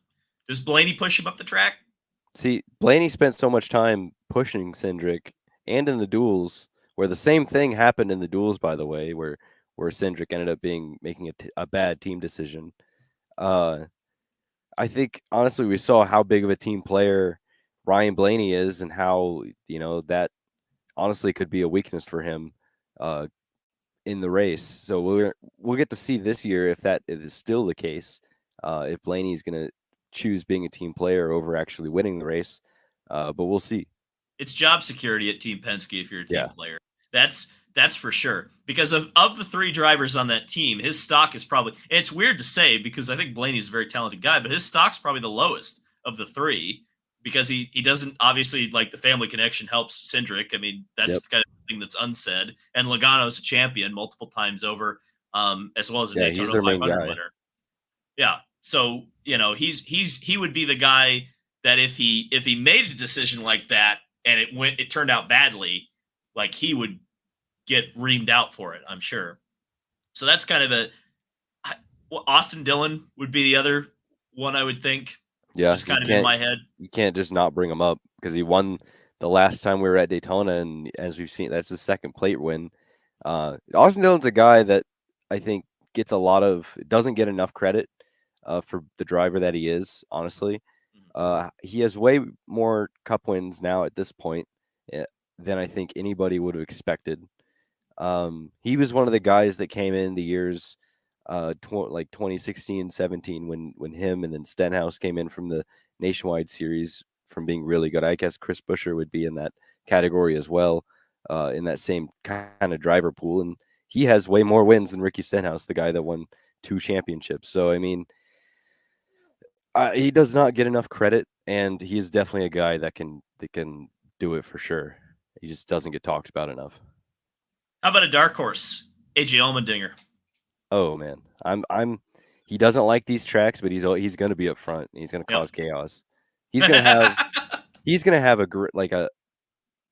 Does Blaney push him up the track? See, Blaney spent so much time pushing Cindric and in the duels, where the same thing happened in the duels, by the way, where Cindric ended up making a bad team decision. Uh, I think honestly we saw how big of a team player Ryan Blaney is, and how that honestly could be a weakness for him uh, in the race. So we'll get to see this year if that is still the case. If Blaney's going to choose being a team player over actually winning the race, but we'll see. It's job security at Team Penske if you're a team Yeah. player. That's for sure. Because of the 3 drivers on that team, his stock is probably, and it's weird to say because I think Blaney's a very talented guy, but his stock's probably the lowest of the 3, because he doesn't, obviously, like, the family connection helps Cindric. I mean, that's Yep. the kind of thing that's unsaid. And Logano's a champion multiple times over, as well as a Yeah, he's Daytona their main 500 guy. winner. Yeah. So, he would be the guy that if he made a decision like that and it turned out badly, like, he would get reamed out for it, I'm sure. So that's kind of well, Austin Dillon would be the other one I would think, Yeah, just kind of in my head. you can't just not bring him up because he won the last time we were at Daytona, and as we've seen, that's his second plate win. Austin Dillon's a guy that I think doesn't get enough credit for the driver that he is. Honestly, he has way more Cup wins now at this point than I think anybody would have expected. He was one of the guys that came in the years like 2016, 17 when him and then Stenhouse came in from the Nationwide Series from being really good. I guess Chris Buescher would be in that category as well, in that same kind of driver pool, and he has way more wins than Ricky Stenhouse, the guy that won 2 championships. So I mean, he does not get enough credit, and he is definitely a guy that can do it for sure. He just doesn't get talked about enough. How about a dark horse, AJ Allmendinger? Oh man, I'm. He doesn't like these tracks, but he's going to be up front. And he's going to Yep. cause chaos. He's going to have he's going to have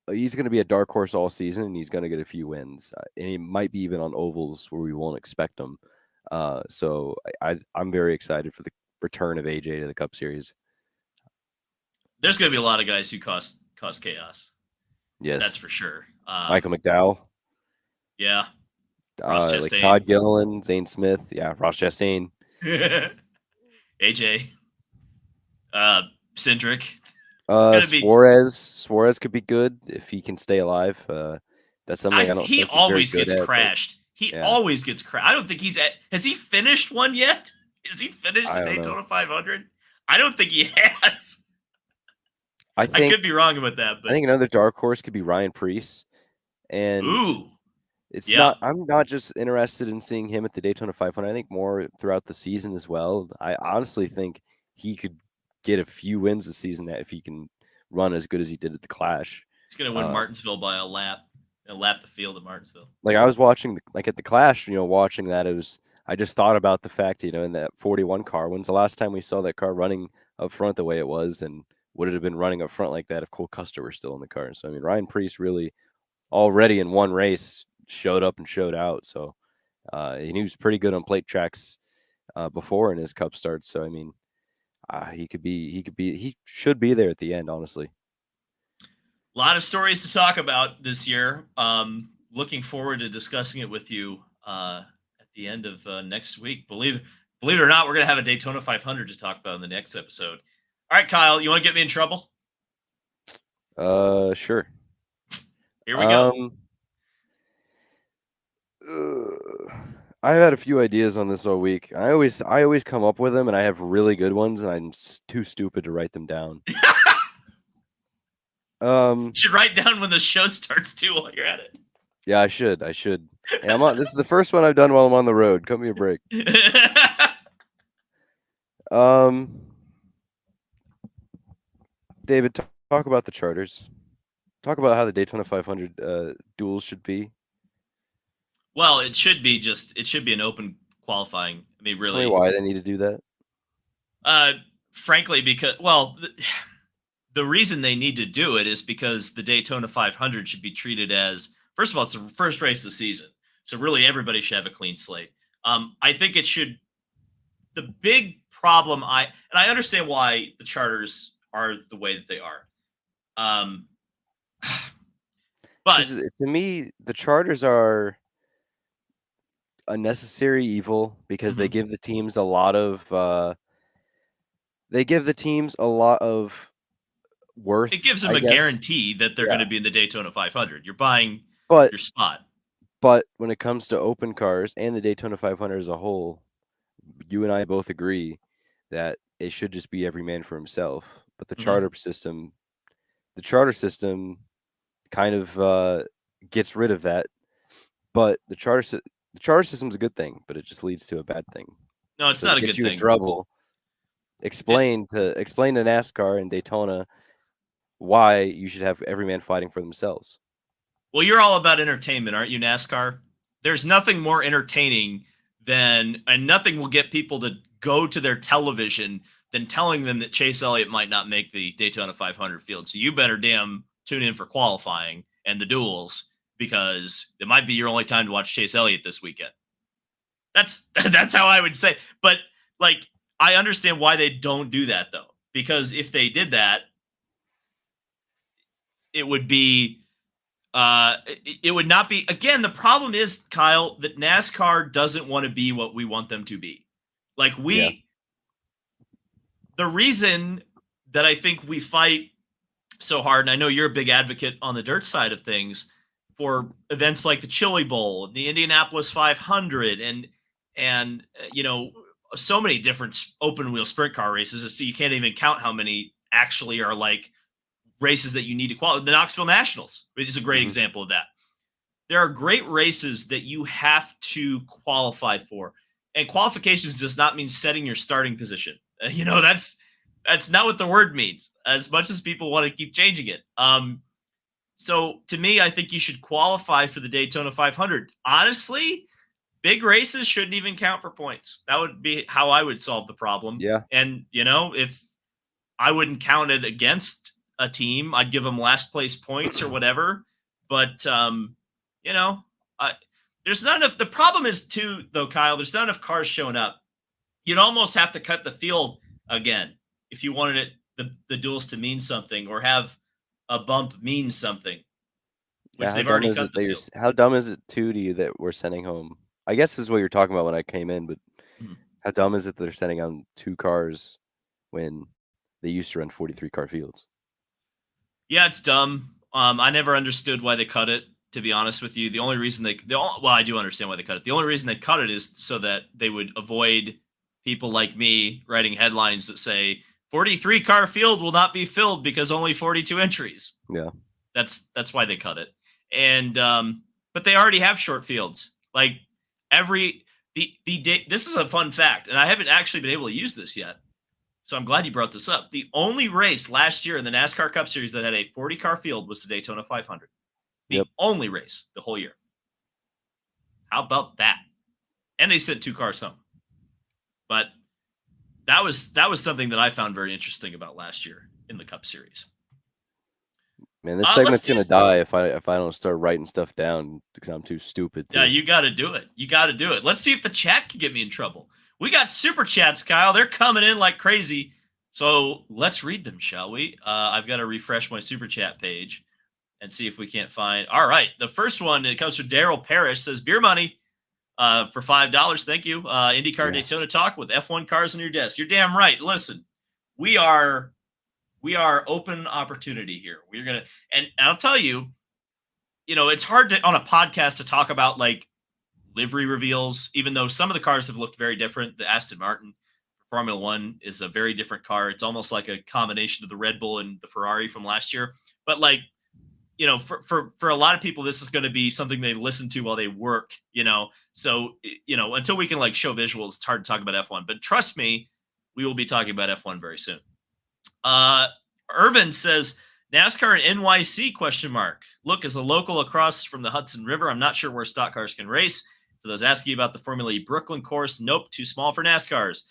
he's going to be a dark horse all season, and he's going to get a few wins, and he might be even on ovals where we won't expect him. So I'm very excited for the return of AJ to the Cup Series. There's going to be a lot of guys who cause chaos. Yes, That's for sure. Michael McDowell. Yeah. Ross Like Todd Chastain. Gilliland, Zane Smith. Yeah, Ross Chastain. AJ. Cindric. Gonna be. Suarez could be good if he can stay alive. That's something I don't He think he's very always good gets at. crashed. He Yeah. always gets crashed. I don't think he's at. Has he finished one yet? Is he finished the Daytona 500? I don't think he has. I could be wrong about that, but I think another dark horse could be Ryan Preece. And it's not. I'm not just interested in seeing him at the Daytona 500. I think more throughout the season as well. I honestly think he could get a few wins this season if he can run as good as he did at the Clash. He's gonna win Martinsville by a lap the field at Martinsville. Like I was watching, like at the Clash, watching that, I just thought about the fact, in that 41 car. When's the last time we saw that car running up front the way it was, and would it have been running up front like that if Cole Custer were still in the car? So I mean, Ryan Preece really already in one race showed up and showed out. So and he was pretty good on plate tracks before in his Cup starts. So I mean, he should be there at the end, honestly. A lot of stories to talk about this year. Looking forward to discussing it with you at the end of next week. Believe it or not, we're going to have a Daytona 500 to talk about in the next episode. All right, Kyle, you want to get me in trouble? Sure. Here we go. I've had a few ideas on this all week. I always come up with them, and I have really good ones, and I'm too stupid to write them down. You should write down when the show starts too while you're at it. Yeah, I should. Hey, this is the first one I've done while I'm on the road. Cut me a break. David, talk about the charters. Talk about how the Daytona 500 duels should be. Well, it should be an open qualifying. I mean, really. Tell me why they need to do that. Frankly, because the reason they need to do it is because the Daytona 500 should be treated as, first of all, it's the first race of the season, so really everybody should have a clean slate. I think it should. The big problem, I understand why the charters are the way that they are. But to me, the charters are a necessary evil because they give the teams a lot of worth. It gives them a guarantee that they're going to be in the Daytona 500. You're buying your spot. But when it comes to open cars and the Daytona 500 as a whole, you and I both agree that it should just be every man for himself. But the charter system kind of gets rid of that. But the charter system is a good thing, but it just leads to a bad thing. No, it's not a good thing. In trouble. Explain to NASCAR and Daytona why you should have every man fighting for themselves. Well, you're all about entertainment, aren't you, NASCAR? There's nothing more entertaining and nothing will get people to go to their television than telling them that Chase Elliott might not make the Daytona 500 field. So you better damn tune in for qualifying and the duels, because it might be your only time to watch Chase Elliott this weekend. That's how I would say. But I understand why they don't do that, though, because if they did that, it would be it would not be. Again, the problem is, Kyle, that NASCAR doesn't want to be what we want them to be. The reason that I think we fight so hard, and I know you're a big advocate on the dirt side of things, for events like the Chili Bowl, the Indianapolis 500, and so many different open wheel sprint car races, so you can't even count how many actually are races that you need to qualify. The Knoxville Nationals is a great example of that. There are great races that you have to qualify for, and qualifications does not mean setting your starting position. That's not what the word means, as much as people want to keep changing it. So to me, I think you should qualify for the Daytona 500. Honestly, big races shouldn't even count for points. That would be how I would solve the problem. Yeah. And, if I wouldn't count it against a team, I'd give them last place points or whatever. But, there's not enough. The problem is, too, though, Kyle, there's not enough cars showing up. You'd almost have to cut the field again if you wanted the duels to mean something or have a bump mean something, which Yeah, they've already cut the field. how dumb is it too to you that we're sending home? I guess this is what you're talking about when I came in, but Mhm. how dumb is it that they're sending on 2 cars when they used to run 43 car fields? Yeah, it's dumb. I never understood why they cut it. To be honest with you, the only reason well, I do understand why they cut it. The only reason they cut it is so that they would avoid people like me writing headlines that say 43 car field will not be filled because only 42 entries. Yeah. That's why they cut it. And but they already have short fields. Like every the day. This is a fun fact, and I haven't actually been able to use this yet. So I'm glad you brought this up. The only race last year in the NASCAR Cup Series that had a 40 car field was the Daytona 500. The Yep. only race the whole year. How about that? And they sent 2 cars home. But that was something that I found very interesting about last year in the Cup Series. Man, this segment's gonna die if I don't start writing stuff down because I'm too stupid to. Yeah, you got to do it. You got to do it. Let's see if the chat can get me in trouble. We got super chats, Kyle. They're coming in like crazy. So let's read them, shall we? I've got to refresh my super chat page and see if we can't find. All right. The first one, it comes from Daryl Parrish, says beer money for $5. Thank you. IndyCar Yes. Daytona talk with F1 cars on your desk. You're damn right. Listen, we are open opportunity here. We're going to, and I'll tell you, it's hard to, on a podcast, to talk about like livery reveals, even though some of the cars have looked very different. The Aston Martin Formula One is a very different car. It's almost like a combination of the Red Bull and the Ferrari from last year. But like, for a lot of people, this is going to be something they listen to while they work, So, until we can like show visuals, it's hard to talk about F1. But trust me, we will be talking about F1 very soon. Irvin says, NASCAR and NYC ? Look, as a local across from the Hudson River, I'm not sure where stock cars can race. For those asking about the Formula E Brooklyn course, nope, too small for NASCARs.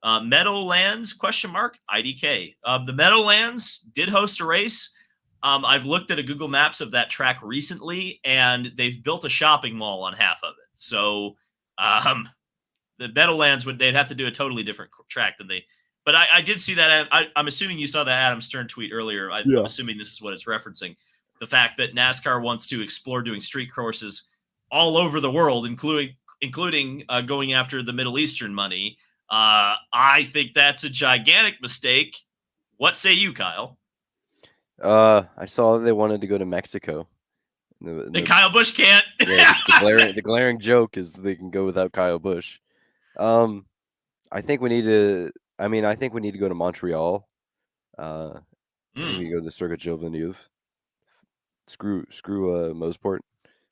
Meadowlands ? IDK. The Meadowlands did host a race. I've looked at a Google Maps of that track recently, and they've built a shopping mall on half of it. So the Meadowlands they'd have to do a totally different track than they. But I did see that. I'm assuming you saw that Adam Stern tweet earlier. I'm assuming this is what it's referencing. The fact that NASCAR wants to explore doing street courses all over the world, including going after the Middle Eastern money. I think that's a gigantic mistake. What say you, Kyle? I saw that they wanted to go to Mexico. The Kyle Busch can't. Yeah, the glaring joke is they can go without Kyle Busch. I think we need to go to Montreal. Maybe go to the Circuit Gilles Villeneuve. Screw Mosport.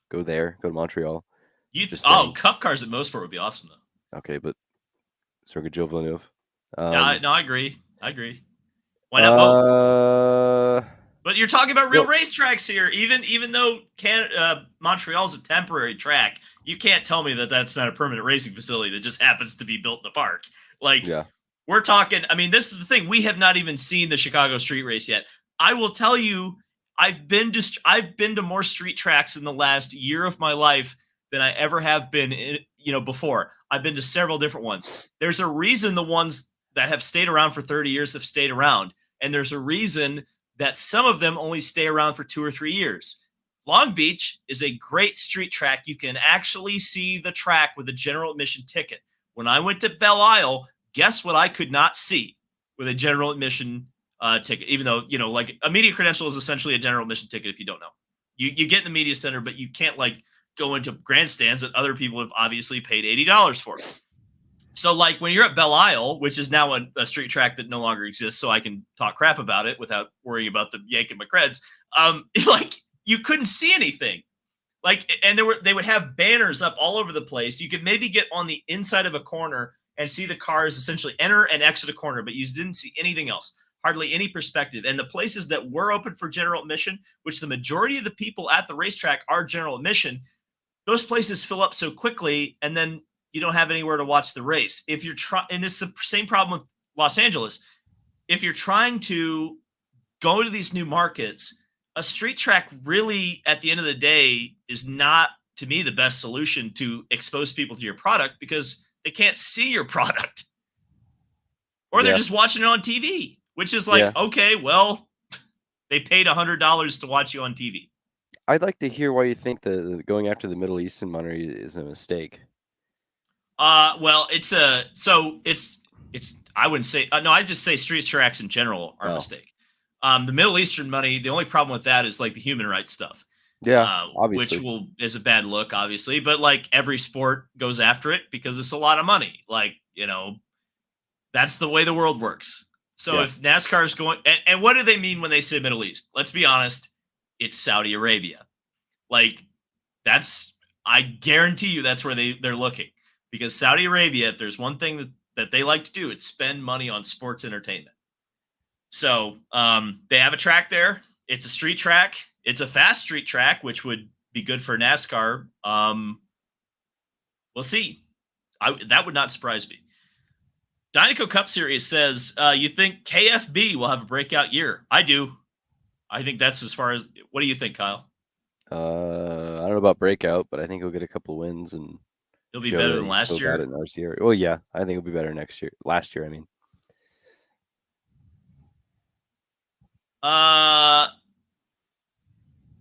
Go there. Go to Montreal. Cup cars at Mosport would be awesome though. Okay, but Circuit Gilles Villeneuve. I agree. Why not both? But you're talking about real racetracks here. Even though Montreal's a temporary track, you can't tell me that that's not a permanent racing facility that just happens to be built in a park. We're talking. I mean, this is the thing. We have not even seen the Chicago street race yet. I will tell you, I've been to more street tracks in the last year of my life than I ever have been, before. I've been to several different ones. There's a reason the ones that have stayed around for 30 years have stayed around. And there's a reason that some of them only stay around for 2 or 3 years. Long Beach is a great street track. You can actually see the track with a general admission ticket. When I went to Belle Isle, guess what I could not see with a general admission ticket, even though, like a media credential is essentially a general admission ticket if you don't know. You get in the media center, but you can't like go into grandstands that other people have obviously paid $80 for. So like when you're at Belle Isle, which is now a street track that no longer exists, so I can talk crap about it without worrying about them yanking my creds, like you couldn't see anything. Like, and they would have banners up all over the place. You could maybe get on the inside of a corner and see the cars essentially enter and exit a corner, but you didn't see anything else, hardly any perspective. And the places that were open for general admission, which the majority of the people at the racetrack are general admission, those places fill up so quickly, and then you don't have anywhere to watch the race. If you're and it's the same problem with Los Angeles. If you're trying to go to these new markets, a street track really, at the end of the day, is not, to me, the best solution to expose people to your product because they can't see your product. Or they're just watching it on TV. which is like, Yeah. okay, well, they paid $100 to watch you on TV. I'd like to hear why you think the going after the Middle Eastern money is a mistake. Well, it's I wouldn't say no. I just say street tracks in general are a mistake. The Middle Eastern money, the only problem with that is like the human rights stuff. Yeah, Which obviously. is a bad look, obviously, but like every sport goes after it because it's a lot of money. Like, that's the way the world works. So if NASCAR is going, and what do they mean when they say Middle East? Let's be honest, it's Saudi Arabia. Like, I guarantee you that's where they're looking, because Saudi Arabia, if there's one thing that they like to do, it's spend money on sports entertainment. So they have a track there. It's a street track. It's a fast street track, which would be good for NASCAR. We'll see. That would not surprise me. Dynaco Cup Series says, you think KFB will have a breakout year? I do. I think that's as far as. What do you think, Kyle? I don't know about breakout, but I think he'll get a couple wins and he'll be better than last year. In RCR. Well, yeah, I think he'll be better next year. Last year, I mean.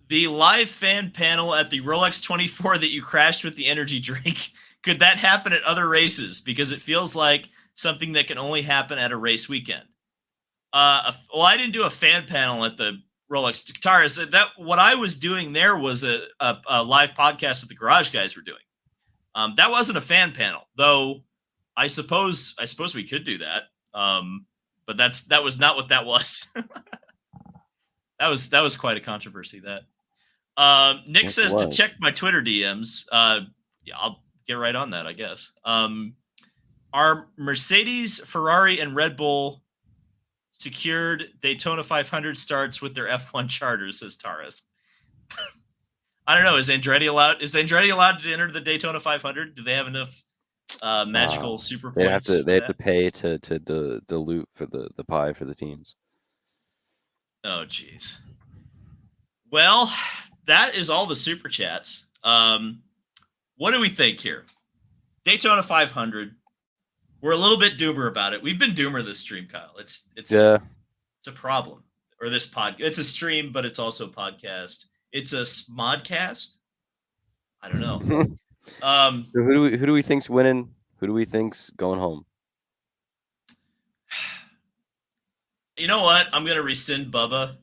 The live fan panel at the Rolex 24 that you crashed with the energy drink. Could that happen at other races? Because it feels like something that can only happen at a race weekend. Well, I didn't do a fan panel at the Rolex Guitars. That what I was doing there was a live podcast that the Garage Guys were doing. That wasn't a fan panel, though. I suppose we could do that. But that was not what that was. That was quite a controversy. That Nick says to check my Twitter DMs. Yeah, I'll get right on that, I guess. Are Mercedes, Ferrari, and Red Bull secured Daytona 500 starts with their F1 charters, says Taurus. I don't know. Is Andretti allowed to enter the Daytona 500? Do they have enough magical super points? They have to pay to dilute for the pie for the teams. Oh, geez. Well, that is all the super chats. What do we think here? Daytona 500. We're a little bit doomer about it. We've been doomer this stream, Kyle. It's a problem. Or this pod. It's a stream, but it's also a podcast. It's a smodcast. I don't know. So who do we think's winning? Who do we think's going home? You know what? I'm going to rescind Bubba.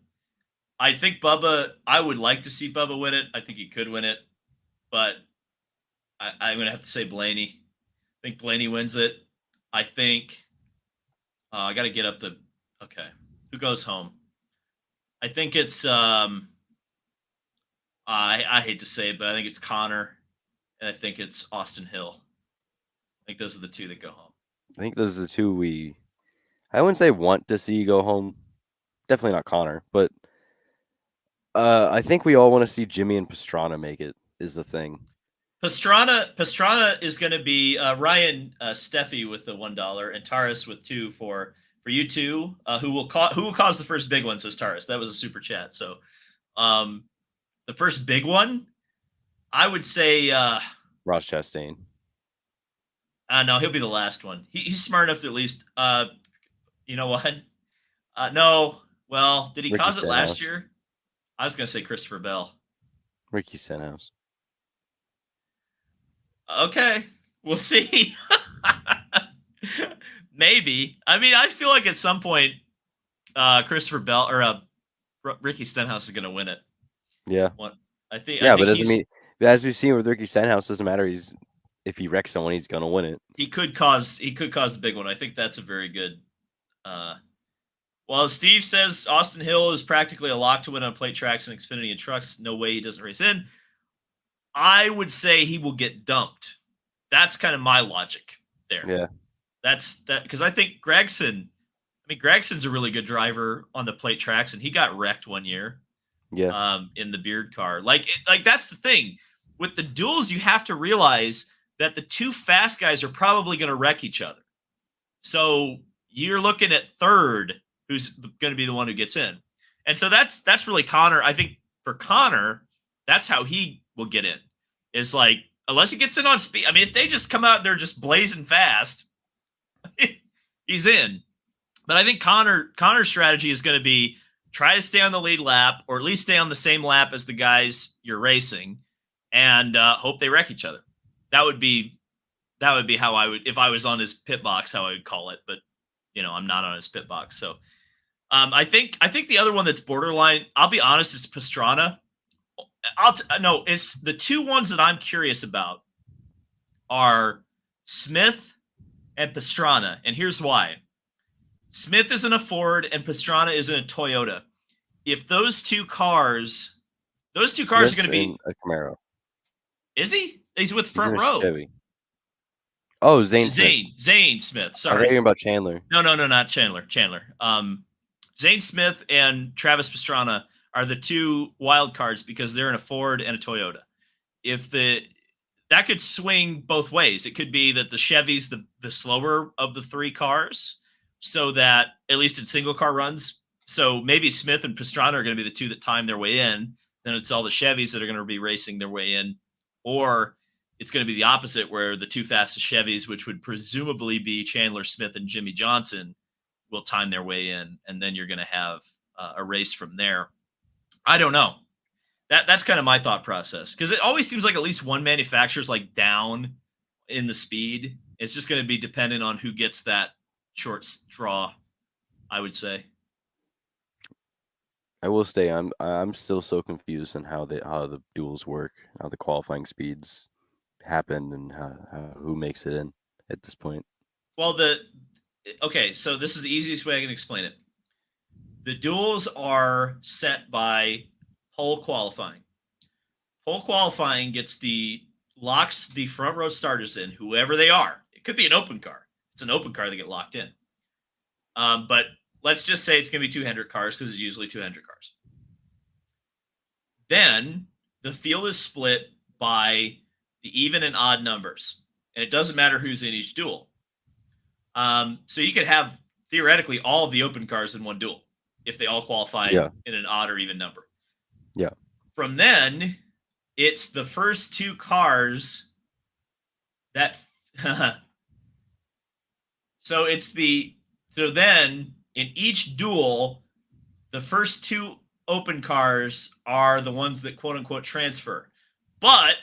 I think I would like to see Bubba win it. I think he could win it. But I'm going to have to say Blaney. I think Blaney wins it. I think I got to get up the. Okay. Who goes home? I think it's. I hate to say it, but I think it's Connor. And I think it's Austin Hill. I think those are the two that go home. I think those are the two I wouldn't say want to see go home. Definitely not Connor, but I think we all want to see Jimmy and Pastrana make it is the thing. Pastrana is going to be Ryan Steffi with the $1 and Taurus with 2 for you two. Who will cause the first big one, says Taurus. That was a super chat. So the first big one, I would say Ross Chastain. No, he'll be the last one. He's smart enough to at least you know what? No. Well, did he Ricky cause it Stenhouse. last year? I was going to say Christopher Bell. Ricky Stenhouse. Okay, we'll see. Maybe. I mean, I feel like at some point, Christopher Bell or Ricky Stenhouse is going to win it. Yeah. I think. Yeah, but doesn't mean, as we've seen with Ricky Stenhouse, doesn't matter. If he wrecks someone, he's going to win it. He could cause the big one. I think that's a very good. Well, Steve says Austin Hill is practically a lock to win on plate tracks and Xfinity and trucks. No way he doesn't race in. I would say he will get dumped. That's kind of my logic there. Yeah. That's because I think Gregson's a really good driver on the plate tracks, and he got wrecked one year. Yeah. In the Beard car. Like that's the thing. With the duels, you have to realize that the two fast guys are probably going to wreck each other. So you're looking at third, who's going to be the one who gets in. And so that's really Connor. I think for Connor, that's how he will get in. Is like, unless he gets in on speed. I mean, if they just come out and they're just blazing fast, he's in. But I think Connor's strategy is going to be try to stay on the lead lap, or at least stay on the same lap as the guys you're racing, and hope they wreck each other. That would be how I would, if I was on his pit box, how I would call it. But I'm not on his pit box, so I think the other one that's borderline, I'll be honest, is Pastrana. No, it's the two ones that I'm curious about are Smith and Pastrana, and here's why. Smith is in a Ford and Pastrana is in a Toyota. If those two cars are going to be a Camaro. Is he? He's with Front He's Row. Chevy. Oh, Zane Smith. Sorry. I'm thinking about Chandler. No, not Chandler. Zane Smith and Travis Pastrana are the two wild cards because they're in a Ford and a Toyota. That could swing both ways. It could be that the Chevy's the slower of the three cars, so that at least in single car runs. So maybe Smith and Pastrana are going to be the two that time their way in. Then it's all the Chevys that are going to be racing their way in. Or it's going to be the opposite, where the two fastest Chevys, which would presumably be Chandler Smith and Jimmy Johnson, will time their way in. And then you're going to have a race from there. I don't know. That's kind of my thought process, because it always seems like at least one manufacturer's like down in the speed. It's just going to be dependent on who gets that short straw, I would say. I will say I'm still so confused on how the duels work, how the qualifying speeds happen, and how who makes it in at this point. Well, okay, so this is the easiest way I can explain it. The duels are set by pole qualifying. Pole qualifying locks the front row starters in, whoever they are. It could be an open car. It's an open car that get locked in. But let's just say it's going to be two Hendrick cars, because it's usually two Hendrick cars. Then the field is split by the even and odd numbers, and it doesn't matter who's in each duel. So you could have theoretically all of the open cars in one duel if they all qualify in an odd or even number. Yeah. From then, it's the first two cars that. So then in each duel, the first two open cars are the ones that quote unquote transfer. But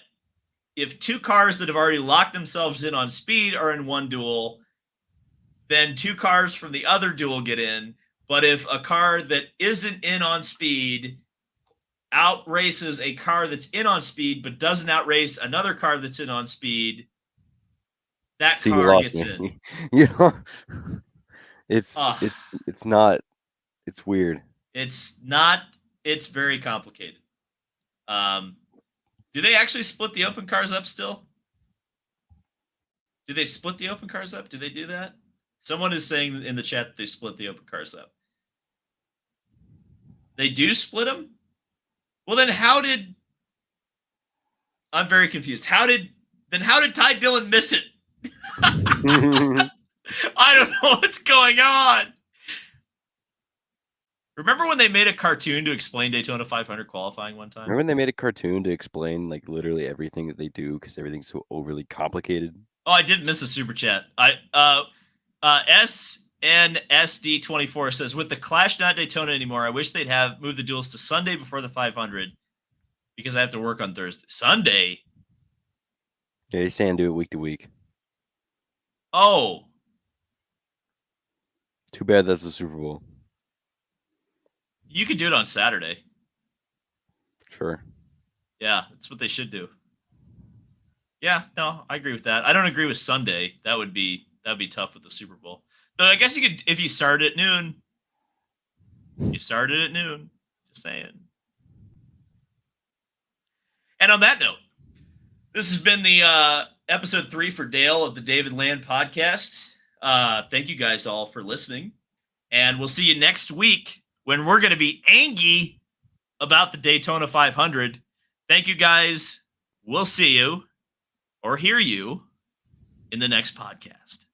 if two cars that have already locked themselves in on speed are in one duel, then two cars from the other duel get in. But if a car that isn't in on speed outraces a car that's in on speed but doesn't outrace another car that's in on speed, that car gets in. It's not. It's weird. It's not. It's very complicated. Do they actually split the open cars up still? Do they split the open cars up? Do they do that? Someone is saying in the chat that they split the open cars up. They do split them? Well, then I'm very confused. How did Ty Dillon miss it? I don't know what's going on. Remember when they made a cartoon to explain Daytona 500 qualifying one time? Remember when they made a cartoon to explain like literally everything that they do because everything's so overly complicated? Oh, I did miss a super chat. SNSD24 says, with the Clash not Daytona anymore, I wish they'd have moved the duels to Sunday before the 500 because I have to work on Thursday. Sunday? Yeah, he's saying do it week to week. Oh. Too bad that's the Super Bowl. You could do it on Saturday. Sure. Yeah, that's what they should do. Yeah, no, I agree with that. I don't agree with Sunday. That'd be tough with the Super Bowl. Though I guess you could, if you started at noon. You started at noon. Just saying. And on that note, this has been the episode 3 for Dale of the David Land podcast. Thank you guys all for listening. And we'll see you next week when we're going to be angry about the Daytona 500. Thank you guys. We'll see you or hear you in the next podcast.